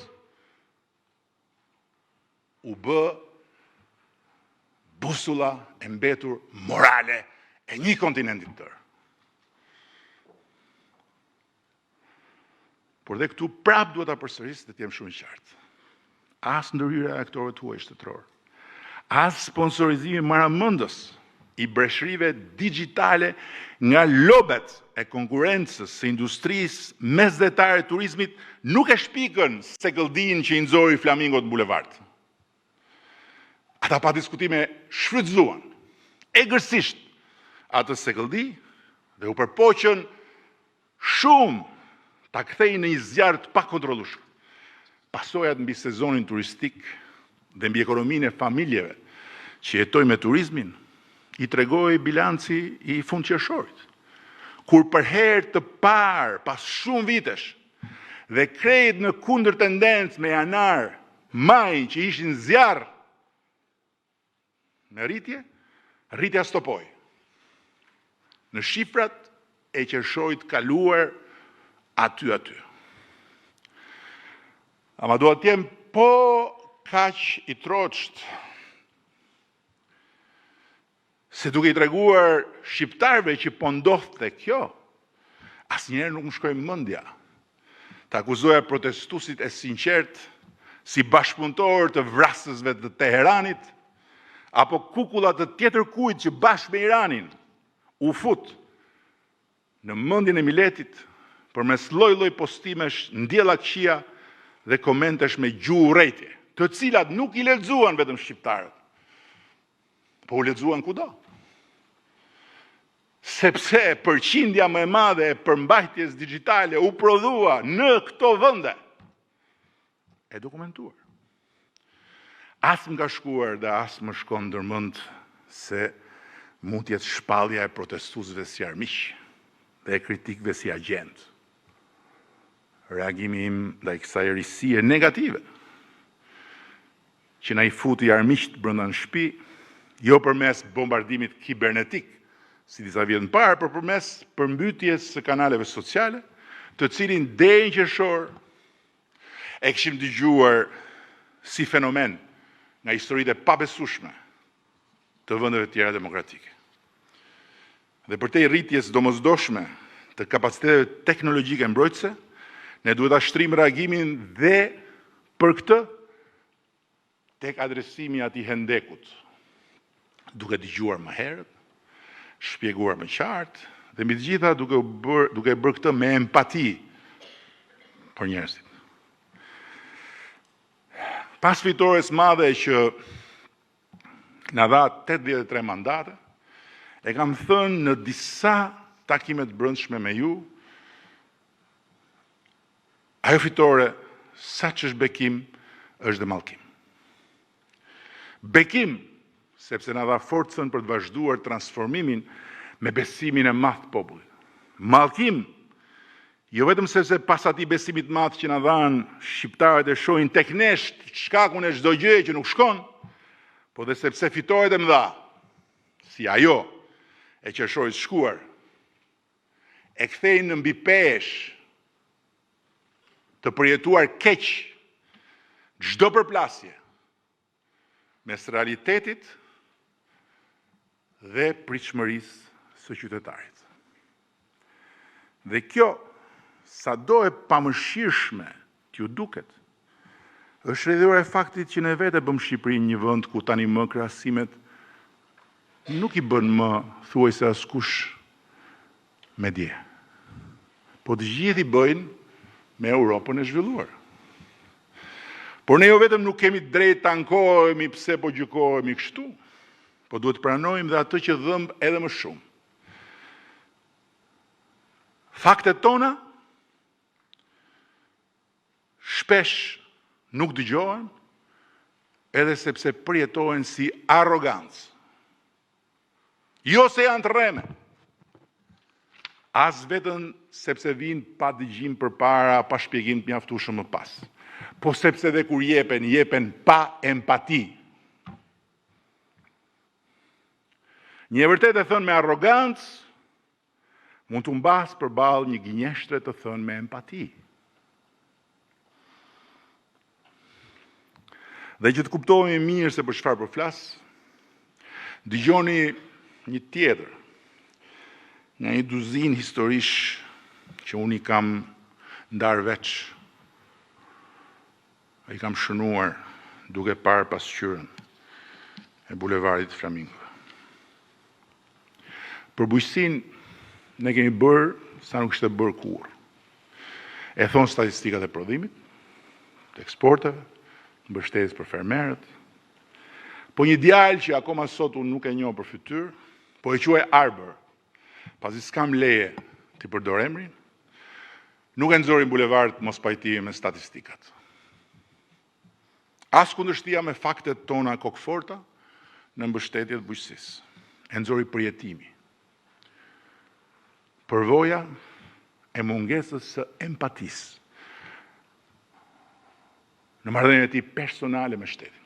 u bë busulla e mbetur morale e një kontinenti të tërë. Por dhe këtu prap duhet ta përsëris dhe të jem shumë i qartë. As ndërhyrja e aktorëve tuaj shtetëror, as sponsorizimi maramëndës i breshërive digjitale nga lobet e konkurrencës së industrisë mesdhetare të turizmit nuk e shpikën sekëldin që i nxori flamingot në bulevard. Ata pa diskutime shfrytzuan egërsisht atë sekëldi dhe u përpoqën shumë ta kthejnë në një zjarr të pakontrollueshëm. Pasojat mbi sezonin turistik dhe mbi ekonominë e familjeve që jetojnë me turizmin, i tregoi bilanci i fundqershorit, kur për herë të parë pas shumë vitesh dhe krejt në kundër tendencë me janar, maj që ishin zjarr në rritje, rritja stopoi. Në shifrat e qershorit kaluar aty. Ama duhet të jem po kaq i troçt se duke i treguar shqiptarëve që po ndodhte kjo, asnjëherë nuk më shkoi mendja të akuzoja protestuesit e sinqert si bashkëpunëtor të vrasësve të Teheranit, apo kukullat të tjetër kujt që bashkë me Iranin u fut në mendjen e miletit përmes lloj-lloj postimesh, ndjella këqija dhe komentesh me gjuhë urrëtie, të cilat nuk i lexuan vetëm shqiptarët, po u lexuan kudo. Sepse përqindja më e madhe e përmbajtjes digjitale u prodhua në këto vende. E dokumentuar. As më ka shkuar dhe as më shkon ndërmend se mund të jetë shpallja e protestuesve si armiq dhe e kritikëve si agent. Reagimi im ndaj kësaj risie negative që na I futi armiqt brenda në shtëpi, jo përmes bombardimit kibernetik, si disa vjet më parë, por përmes përmbytjes së kanaleve sociale, të cilin deri në qershor e kishim dëgjuar si fenomen nga historitë e pabesueshme të vendeve të tjera demokratike. Dhe përtej rritjes domosdoshme të kapaciteteve teknologjike mbrojtëse, ne duhet ta shtrim reagimin dhe për këtë tek adresimi atij hendekut, duke dëgjuar më herët, shpjeguar më qartë dhe mbi të gjitha duke bërë këtë me empati për njerëzit. Pas fitores madhe që na dha 83 mandate, e kam thënë në disa takime të brendshme me ju, ajo fitore, sa që është bekim, është dhe mallkim. Bekim, sepse na dha forcën për të vazhduar transformimin me besimin e madh të popullit. Mallkim, jo vetëm sepse pas atij besimit të madh që na dhanë shqiptarët e shohin tek ne shkakun e çdo gjëje që nuk shkon, po dhe sepse fitoret e mëdha, si ajo e qershorit shkuar, e kthejnë në mbi pesh të përjetuar keq çdo përplasje mes realitetit dhe pritshmërisë së qytetarit. Dhe kjo, sado e pamëshirshme t'ju duket, është rrjedhore e faktit që ne vetë bëm Shqipërinë një vend ku tani më krahasimet nuk I bën më thuajse askush me dje. Po të gjithë I bëjnë me Europën e zhvilluar. Por ne jo vetëm nuk kemi drejt të ankohemi pse po gjykohemi kështu, po duhet të pranojmë dhe atë që dhëmb edhe më shumë. Faktet tona shpesh nuk dëgjohen, edhe sepse përjetohen si arrogancë. Jo se janë të rreme, as vetëm sepse vinë pa dëgjim përpara, pa shpjegim të mjaftueshëm më pas, po sepse dhe kur jepen pa empati. Një e vërtet e thënë me arrogancë, mund të mbas përballë një gënjeshtre të thënë me empati. Dhe që të kuptohemi mirë se për çfarë po flas, dëgjoni një tjetër nga një duzinë historish që unë I kam ndarë veç, I kam shënuar duke parë pasqyrën e bulevardit Flamingo. Për bujqësinë ne kemi bërë sa nuk ishte bërë kurrë. E thonë statistikat e prodhimit, të eksporteve, mbështetjes për fermerët. Po një djalë që akoma sot unë nuk e njoh për fytyrë, po e quaj Arbër, pasi s'kam leje t'i përdor emrin, nuk e nxori bulevard mos pajtimi me statistikat. As kundërshtia me faktet tona kokforta në mbështetje të bujqësisë. E nxori përjetimi. Përvoja e mungesës së empatisë në marrëdhënien e tij personale me shtetin.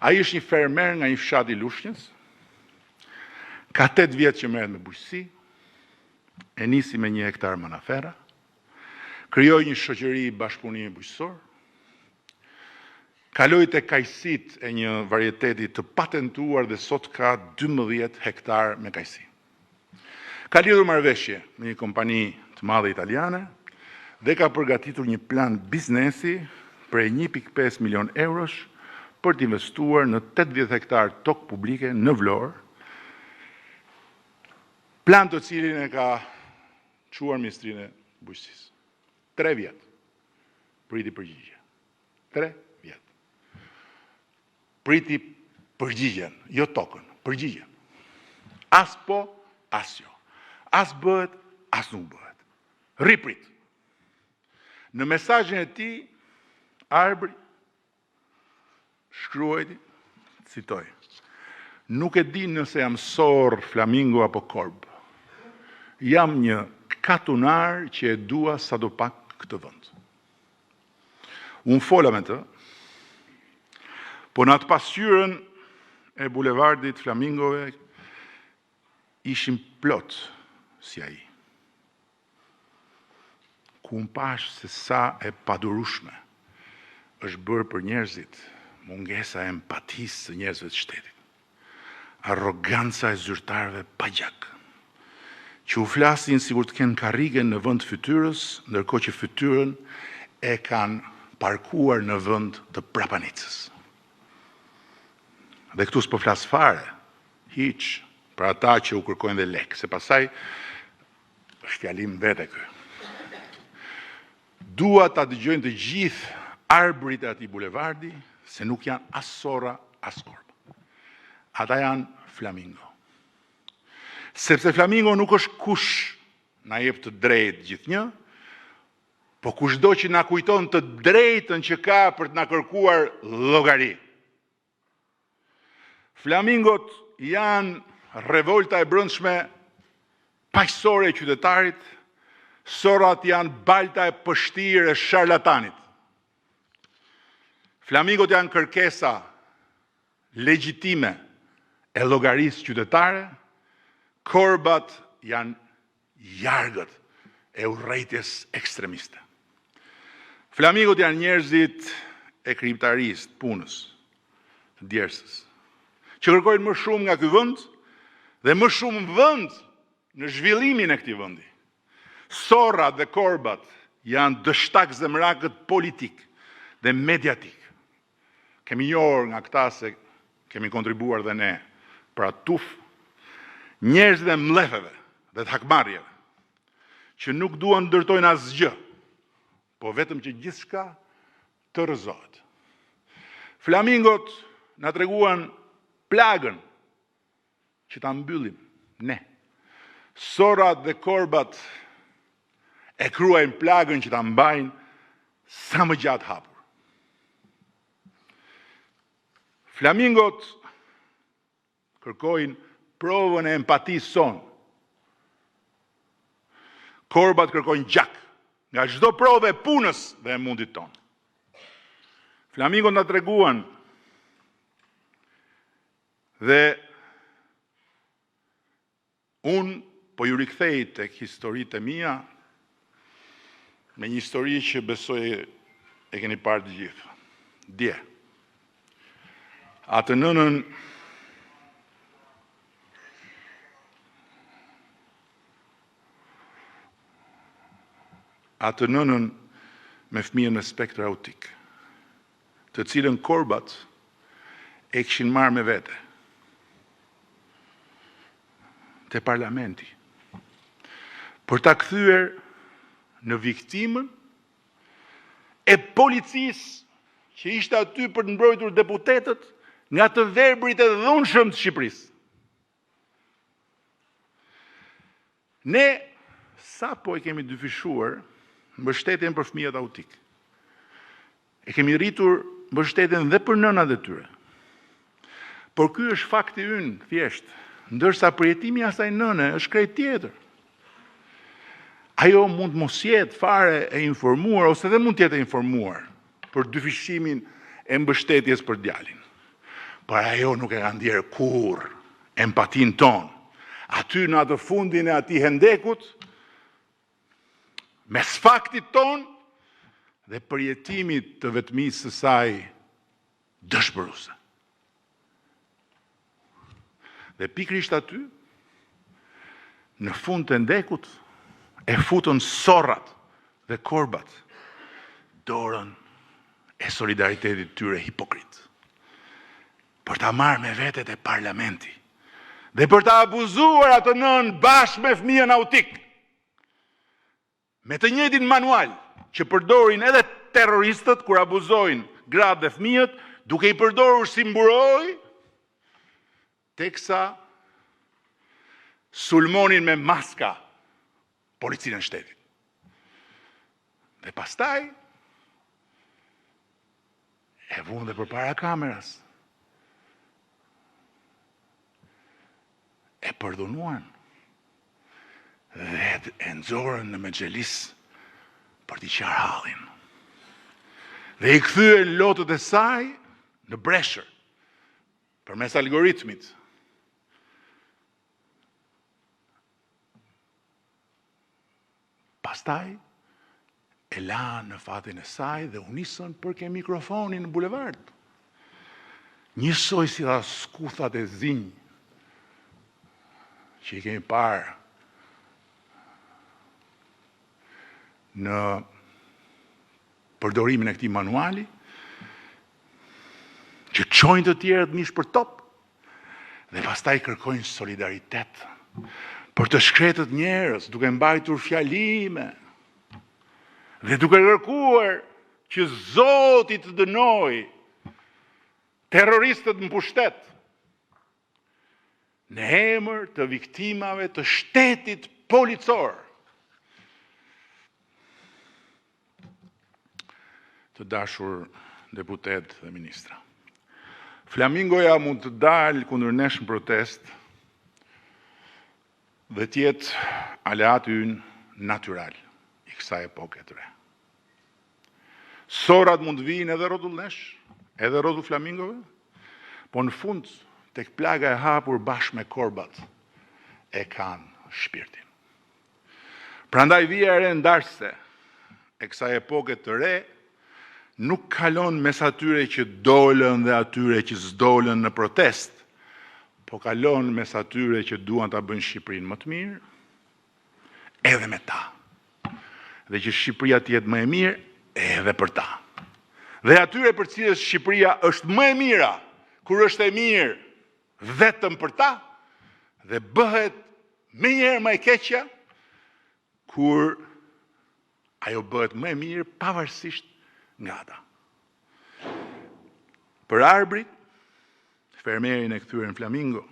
Ai është një fermer nga një fshat I Lushnjës, ka 8 vjet që merret me bujqësi, e nisi me 1 hektar manafera, krijoi një shoqëri bashkëpunimi bujqësor, kaloi te kajsit e një varieteti të patentuar dhe sot ka 12 hektar me kajsi. Ka lidhur marrëveshje me një kompani të madhe italiane dhe ka përgatitur një plan biznesi për 1.5 milion eurosh për të investuar në 80 hektar tokë publike në Vlorë, plan të cilin e ka çuar Ministrinë e Bujqësisë. 3 vjet. Priti përgjigje. 3 vjet. Priti përgjigjen, jo tokën, përgjigjen. As po, as jo. As bëhet, as nuk bëhet. Riprit. Në mesazhin e tij, Arbri shkruajti, citoj, nuk e di nëse jam sorr, flamingo apo korb. Jam një katunar që e dua sadopak këtë vend. Unë fola me të, Po në atë pasqyrën e bulevardit Flamingove ishim plot si ai. Ku më pash se sa e padurueshme është bërë për njerëzit mungesa e empatisë së njerëzve të shtetit. Arroganca e zyrtarëve pa gjak, që u flasin sikur të kenë karrige në vend fytyrës, ndërkohë që fytyrën e kanë parkuar në vend të prapanicës. Dhe këtu s'po flas fare, hiç, për ata që u kërkojnë dhe lek, se pasaj është fjalim vete ky. Dua ta dëgjojnë të gjithë arbërit e atij bulevardi, se nuk janë as sorra, as korba. Ata janë Flamingo. Sepse Flamingo nuk është kush na jep të drejtë gjithnjë, po kushdo që na kujton të drejtën që ka për të na kërkuar llogari. Flamingot janë revolta e brendshme paqësore e qytetarit, sorrat janë balta e pështirë e sharlatanit. Flamingot janë kërkesa legjitime e llogarisë qytetare, korbat janë jargët e urrejtjes ekstremiste. Flamingot janë njerëzit e krijimtarisë, punës, të djersës, që kërkojnë më shumë nga ky vend dhe më shumë vend në zhvillimin e këtij vendi. Sorrat dhe korbat janë dështak zemrakët politik dhe mediatik. Kemi njohur nga këta se kemi kontribuar dhe ne pra tuf njerëz dhe mlefeve dhe të hakmarrjeve, që nuk duan ndërtojnë asgjë, po vetëm që gjithçka të rrëzohet. Flamingot na treguan plagën që ta mbyllim ne. Sorrat dhe korbat e kruajnë plagën që ta mbajnë sa më gjatë hapur. Flamingot kërkojnë provën e empatisë sonë. Korbat kërkojnë gjak nga çdo provë e punës dhe e mundit tonë. Flamingot na treguan dhe unë po ju rikthej tek historitë e mia me një histori që besoj e keni parë të gjithë. Dje. Atë nënën me fëmijën me spektër autik, të cilën korbat e kishin marrë me vete te parlamenti për ta kthyer në viktimën e policisë që ishte aty për të mbrojtur deputetët nga të verbrit e dhunshëm të Shqipërisë. Ne sapo e kemi dyfishuar mbështetjen për fëmijët autik. E kemi rritur mbështetjen dhe për nënat e tyre. Por ky është fakti ynë, thjesht, ndërsa përjetimi i asaj nëne është krejt tjetër. Ajo mund mos jetë fare e informuar ose dhe mund të jetë e informuar për dyfishimin e mbështetjes për djalin. Por ajo nuk e ka ndjerë kurrë empatin ton. Aty në atë fundin e atij hendekut, mes faktit ton dhe përjetimit të vetmisë së saj dëshpëruese. Dhe pikrisht aty, në fund të ndekut, e futën sorrat dhe korbat dorën e solidaritetit tyre hipokrit. Për ta marrë me vetet e parlamenti dhe për ta abuzuar atë nën bashkë me fëmijën autik. Me të njëjtin manual që përdorin edhe terroristët kur abuzojnë gratë dhe fëmijët, duke i përdorur si mburoj, teksa sulmonin me maska policinë e shtetit. Dhe pastaj e vunë dhe përpara kameras. E përdhunuan dhe e nxorën në mexhelis për t'i qarë hallin. Dhe i kthyen lotët e saj në breshër, përmes algoritmit. Pastaj, e la në fatin e saj dhe u nisën për ke mikrofonin në bulevard. Njësoj si dha skuthat e zinj që i kemi parë në përdorimin e këtij manuali, që çojnë të tjerët mish për top dhe pastaj kërkojnë solidaritet për të shkretët njerëz, duke mbajtur fjalime dhe duke kërkuar që Zoti të dënoj terroristët në pushtet në emër të viktimave të shtetit policor. Të dashur deputet dhe ministra, flamingoja mund të dalë kundër nesh në protest dhe tjetë aleati ynë natyral i kësaj epoke të re. Sorat mund të vinë edhe rrotull nesh, edhe rrotull flamingove, po në fund tek plaga e hapur bashkë me korbat e kanë shpirtin. Prandaj vija e re ndarëse e kësaj epoke të re nuk kalon mes atyre që dolën dhe atyre që s'dolën në protest, po kalon mes atyre që duan ta bëjnë Shqipërinë më të mirë, edhe me ta. Dhe që Shqipëria të jetë më e mirë edhe për ta. Dhe atyre për cilës Shqipëria është më e mira, kur është e mirë vetëm për ta, dhe bëhet më njëherë më e keqja, kur ajo bëhet më e mirë pavarësisht nga ata. Për arbrit, fermerin e kthyer në flamingo,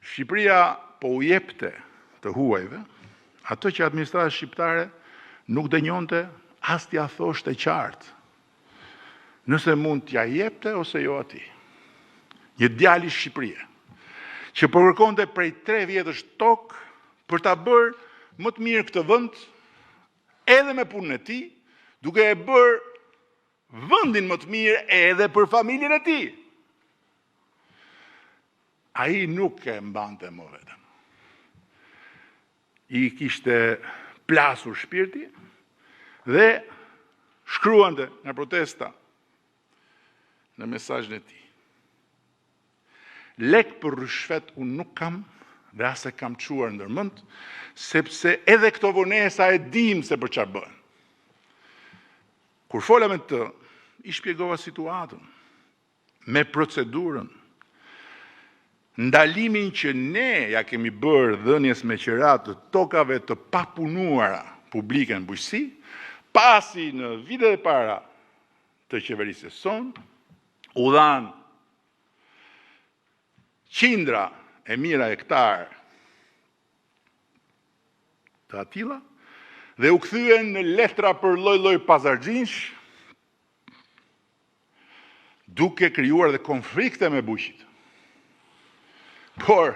Shqipëria po u jepte të huajve ato që administrata shqiptare nuk dënjonte as t'ia thoshte qartë. Nëse mund t'ja jepte ose jo atij. Një djalë i Shqipërisë që po kërkonte prej 3 vjetësh tokë për ta bërë më të mirë këtë vend, edhe me punën e tij, duke e bërë vendin më të mirë edhe për familjen e tij. Ai nuk e mbante më vetëm. I kishte plasur shpirti dhe shkruante në protesta në mesazhin e tij. Lek për rishfet unë nuk kam dhe as e kam çuar ndërmend, sepse edhe këto vonesa e dim se për çfarë bëhen. Kur fola me të, i shpjegova situatën, me procedurën, ndalimin që ne ja kemi bërë dhënies me qerat të tokave të papunuara publike në bujqësi, pasi në vitet e para të qeverisë son, u dhanë qindra e mira hektar të atilla dhe u kthyen në letra për lloj-lloj pazarxhinsh, duke krijuar dhe konflikte me bujqit. Por,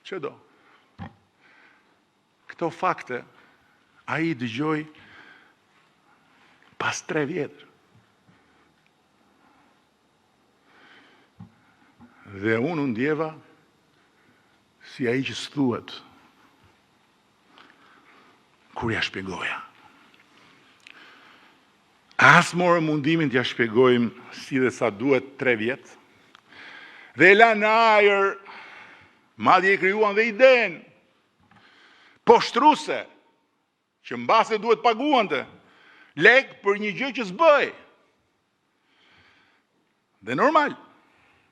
që do? Këto fakte ai dëgjoi pas 3 vjetër. Dhe unë ndjeva si ai që s'thuhet kur ja shpjegoja. As morë mundimin t'ja shpjegojmë si dhe sa duhet 3 vjetë, dhe la në ajër, madje i krijuan dhe idenë poshtruese, që mbase duhet paguante lek për një gjë që s'bëj. Dhe normal,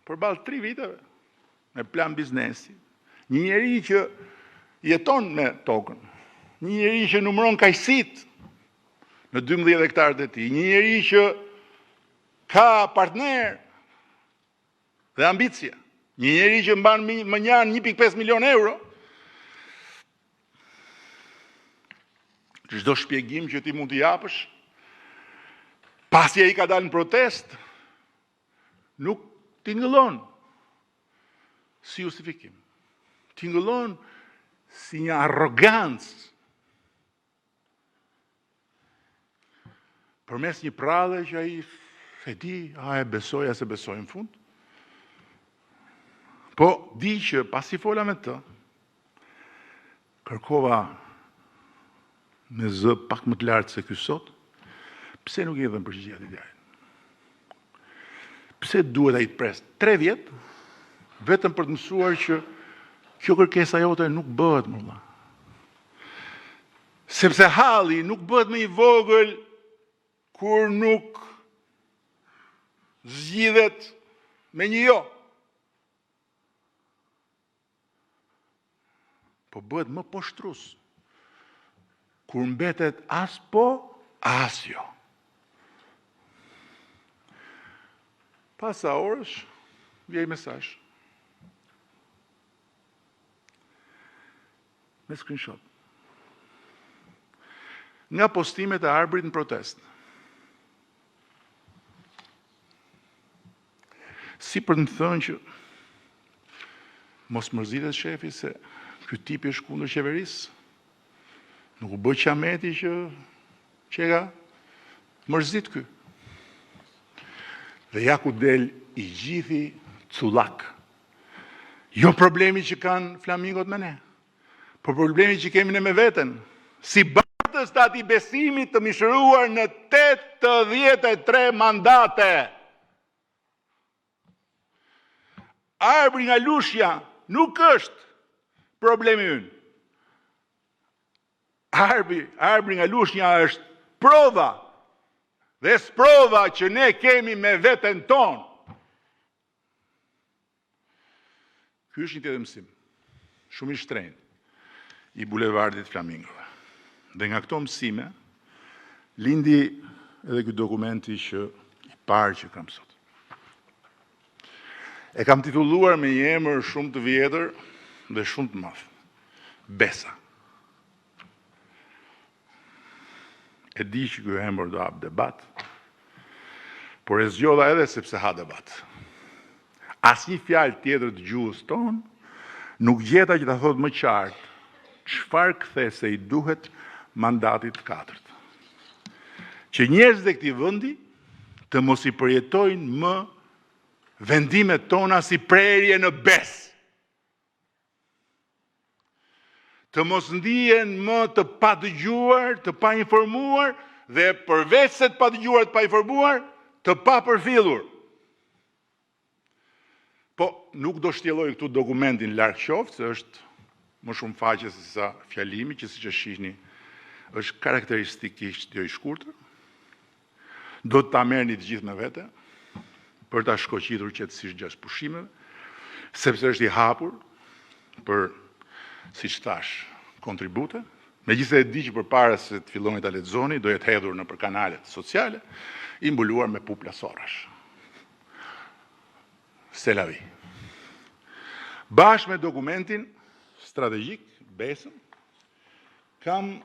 përballë 3 viteve, me plan biznesi, një njeri që jeton me tokën, një njeri që numëron kajsit në 12 hektarët e tij, një njeri që ka partner dhe ambicia, një njeri që mban më njanë 1.5 milion euro, çdo shpjegim që ti mund t'i japësh, pasi ai ka dalë në protest, nuk tingëllon si justifikim. Tingëllon si një arrogancë përmes një prallë që ai S'ka di, a e besoj, a se besoj në fund. Po, di që pas i fola me të, kërkova me zë pak më të lartë se ky sot, pse nuk i dhënë përgjigje atij djalë? Pse duhet ai të pres 3 vjet vetëm për të mësuar që kjo kërkesa jote nuk bëhet më vëlla. Sepse halli nuk bëhet më i vogël kur nuk zgjidhet me një jo. Po bëhet më poshtrues kur mbetet as po, as jo. Pas sa orësh, vjej mesazh. Me screenshot. Nga postimet e Arbrit në protest. Si për të më thënë që mos mërzitet shefi se ky tipi është kundër qeverisë. Nuk u bë qameti që ka mërzit ky. Dhe ja ku del i gjithi cullak. Jo problemi që kanë flamingot me ne, por problemi që kemi ne me veten. Si bartës të ati besimit të mishëruar në 83 mandate. Arbri nga Lushja nuk është problemi ynë. Arbri nga Lushja është prova. Dhe sprova që ne kemi me veten tonë. Ky është një tjetër mësim, shumë i shtrenjtë, i bulevardit Flamingove. Dhe nga këto mësime, lindi edhe ky dokumenti që i parë që kam sot. E kam titulluar me një emër shumë të vjetër dhe shumë të madh. Besa. E di që ky emër do hap debat, por e zgjodha edhe sepse ha debat. Asnjë fjalë tjetër të gjuhës tonë nuk gjeta që ta thotë më qartë çfarë kthese i duhet mandatit të 4. Që njerëzit e këtij vendi të mos i përjetojnë më vendimet tona si prerje në besë. Të mos ndihen më të padëgjuar, të painformuar dhe përveç se të padëgjuar, të painformuar, të papërfillur. Po nuk do shtjelloj këtu dokumentin larg qoftë, se është më shumë faqe se sa fjalimi, që siç e shihni është karakteristikisht jo i shkurtër. Do ta merrni të gjithë me vete për ta shkoqitur qetësisht gjatë pushimeve, sepse është i hapur për, siç thash, kontribute. Megjithëse e di që përpara se të filloni ta lexoni, do jetë hedhur nëpër kanalet sociale, i mbuluar me pupla sorrash. C'est la vie. Bashkë me dokumentin strategjik, besën, kam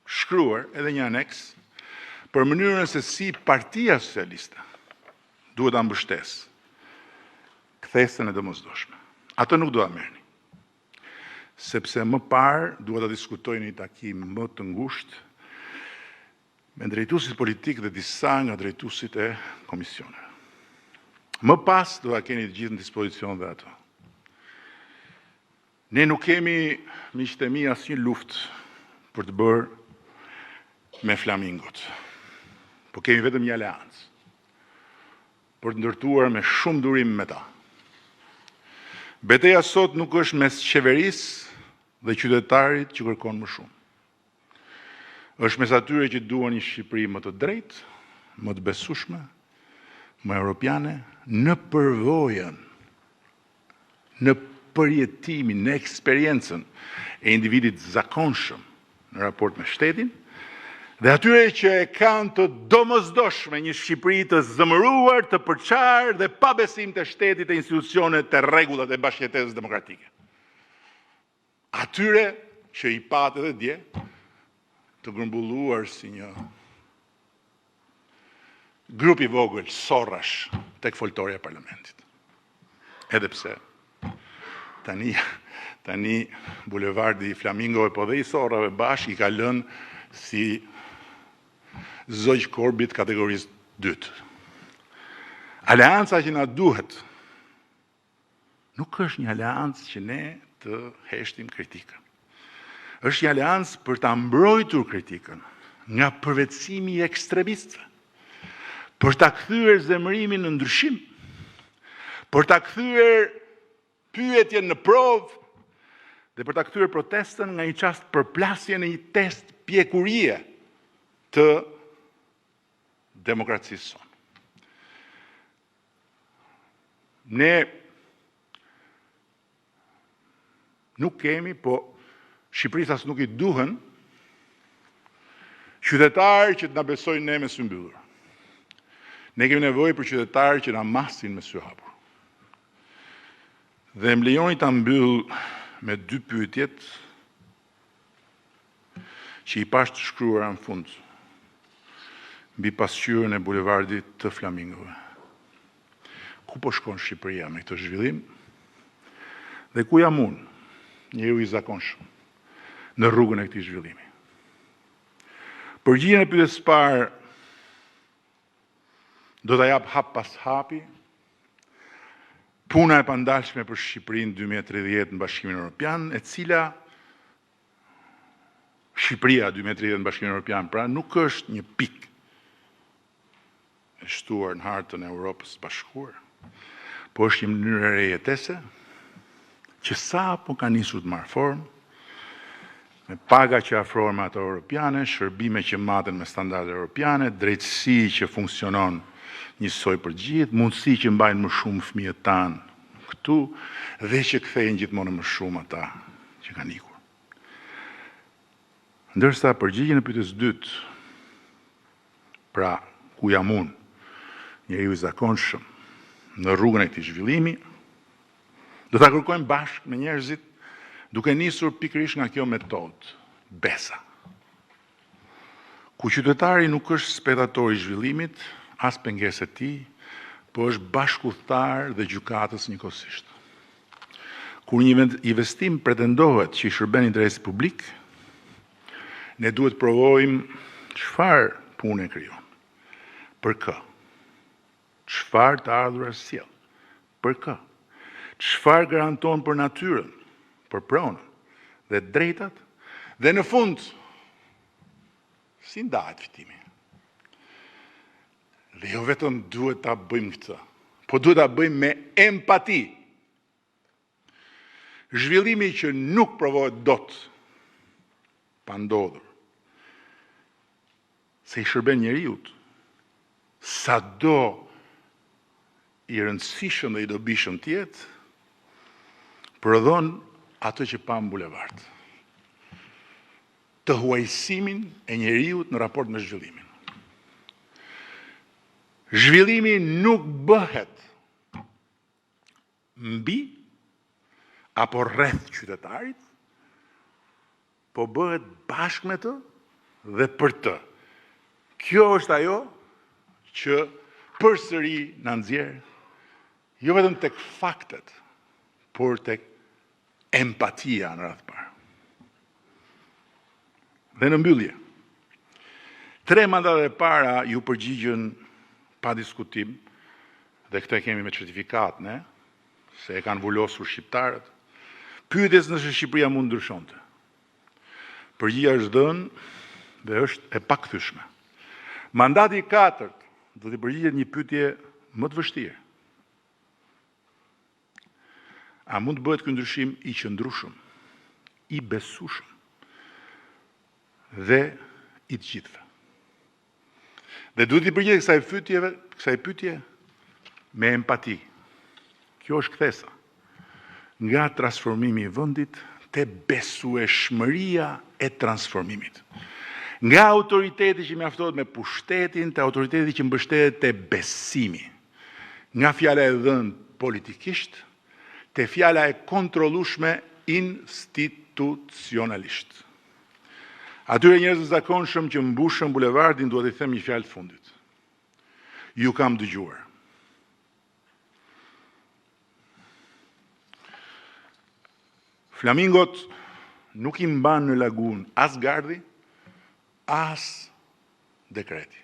shkruar edhe një aneks për mënyrën se si Partia Socialiste duhet ta mbështesë kthesën e domosdoshme. Ato nuk do ta merrni. Sepse më parë duhet ta diskutoj në një takim më të ngushtë me drejtuesit politik dhe disa nga drejtuesit e komisioneve. Më pas do ta keni të gjithë në dispozicion dhe ato. Ne nuk kemi, miqtë e mi, asnjë luftë për të bërë me flamingot. Po kemi vetëm një aleancë për të ndërtuar me shumë durim me ta. Betejë sot nuk është mes qeverisë dhe qytetarit që kërkon më shumë. Është mes atyre që duan një Shqipëri më të drejtë, më të besueshme, më europiane, në përvojën, në përjetimin, në eksperiencën e individit zakonshëm në raport me shtetin, dhe atyre që e kanë të domosdoshme një Shqipëri të zëmëruar, të përçarë dhe pa besim të shtetit, të institucionet, të rregullat e bashkëjetesës demokratike. Atyre që i patë edhe dje të grumbulluar si një grup i vogël sorrash tek foltorja e parlamentit. Edhe pse tani bulevardi i Flamingove po dhe i sorrave bashkë i ka lënë si zogj korbit kategorisë 2. Aleanca që na duhet nuk është një aleancë që ne të heshtim kritikën. Është një aleancë për ta mbrojtur kritikën nga përvetësimi i ekstremistëve, për ta kthyer zemërimin në ndryshim, për ta kthyer pyetjen në provë dhe për ta kthyer protestën nga një çast përplasje në një test pjekurie të demokracisë sonë. Ne nuk kemi, po Shqipërisë as nuk i duhen qytetarë që të na besojnë ne me sy mbyllur. Ne kemi nevojë për qytetarë që na masin me sy hapur. Dhe më lejoni ta mbyll me 2 pyetjet që i pash të shkruara në fund mbi pasqyrën e bulevardit të Flamingove. Ku po shkon Shqipëria me këtë zhvillim? Dhe ku jam unë, njeriu i zakonshëm, në rrugën e këtij zhvillimi? Përgjigjen e pyetjes së parë do ta jap hap pas hapi. Puna e pandalshme për Shqipërinë 2030 në Bashkimin Evropian, e cila Shqipëria 2030 në Bashkimin Evropian pra nuk është një pikë e shtuar në hartën e Europës së Bashkuar, po është një mënyrë e re jetese që sapo ka nisur të marrë formë, me paga që afrohen me ato europiane, shërbime që maten me standarde europiane, drejtësi që funksionon njësoj për gjithë, mundësi që mbajnë më shumë fëmijët tanë këtu dhe që kthejnë gjithmonë më shumë ata që kanë ikur. Ndërsa përgjigjen e pyetjes së dytë, pra ku jam unë, njeriu i zakonshëm në rrugën e këtij zhvillimi, do ta kërkojmë bashkë me njerëzit duke nisur pikërisht nga kjo metodë, besa. Ku qytetari nuk është spektator i zhvillimit, as pengesë e tij, po është bashkëudhëtar dhe gjykatës njëkohësisht. Kur një investim pretendohet që i shërben interesit publik, ne duhet provojmë çfarë punë krijon. Për kë? Çfarë të ardhurë sjell? Për kë? Çfarë garanton për natyrën, për pronën dhe drejtat, dhe në fund, si ndahet fitimi? Dhe jo vetëm duhet ta bëjmë këtë, po duhet ta bëjmë me empati. Zhvillimi që nuk provohet dot pa ndodhur, se i shërben njeriut, sado i rëndësishëm dhe i dobishëm tjetë, prodhon atë që pa në bulevard. Të huajsimin e njeriut në raport me zhvillimin. Zhvillimi nuk bëhet mbi apo rreth qytetarit, po bëhet bashkë me të dhe për të. Kjo është ajo që përsëri na nxjerr jo vetëm tek faktet, por tek empatia në radhë parë. Dhe në mbyllje, 3 mandatet e para ju përgjigjen pa diskutim, dhe këtë e kemi me certifikat, ne, se e kanë vulosur shqiptarët, pyetjes nëse Shqipëria mund ndryshonte. Përgjigja është dhënë dhe është e pakthyeshme. Mandati i 4 do t'i përgjigjet një pyetje më të vështirë. A mund të bëhet ky ndryshim i qëndrueshëm, i besueshëm dhe i të gjithëve? Dhe duhet i përgjigjet kësaj pyetje me empati. Kjo është kthesa nga transformimi i vendit te besueshmëria e transformimit. Nga autoriteti që mjaftohet me pushtetin te autoriteti që mbështetet te besimi. Nga fjala e dhënë politikisht te fjala e kontrollueshme institucionalisht. Atyre njerëzve të zakonshëm që mbushën bulevardin, duhet i them një fjalë të fundit. Ju kam dëgjuar. Flamingot nuk i mban në lagun as gardi, as dekreti.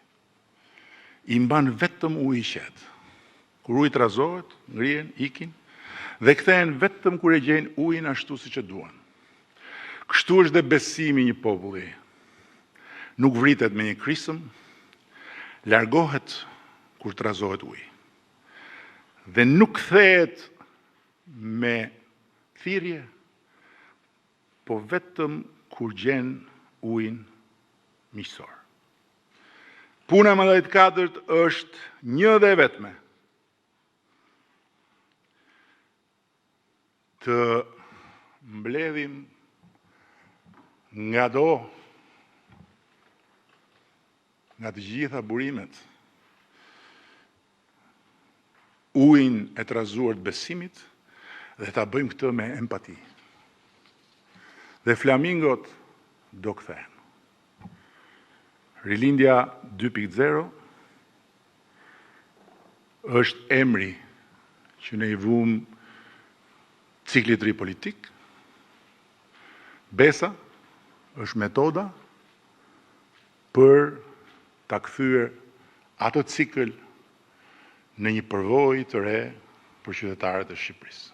I mban vetëm ujë i qetë. Kur uji trazohet, ngrihen, ikin, dhe kthehen vetëm kur e gjejnë ujin ashtu siç e duan. Kështu është dhe besimi i një populli. Nuk vritet me një krisëm, largohet kur trazohet uji. Dhe nuk kthehet me thirrje, po vetëm kur gjen ujin miqësor. Puna e mandatarit katërt është një dhe e vetme: të mbledhim nga të gjitha burimet, ujin e trazuar të besimit dhe ta bëjmë këtë me empati. Dhe flamingot do kthehen. Rilindja 2.0 është emri që ne i vumë ciklit të ri politik. Besa është metoda për ta kthyer atë cikël në një përvojë të re për qytetarët e Shqipërisë.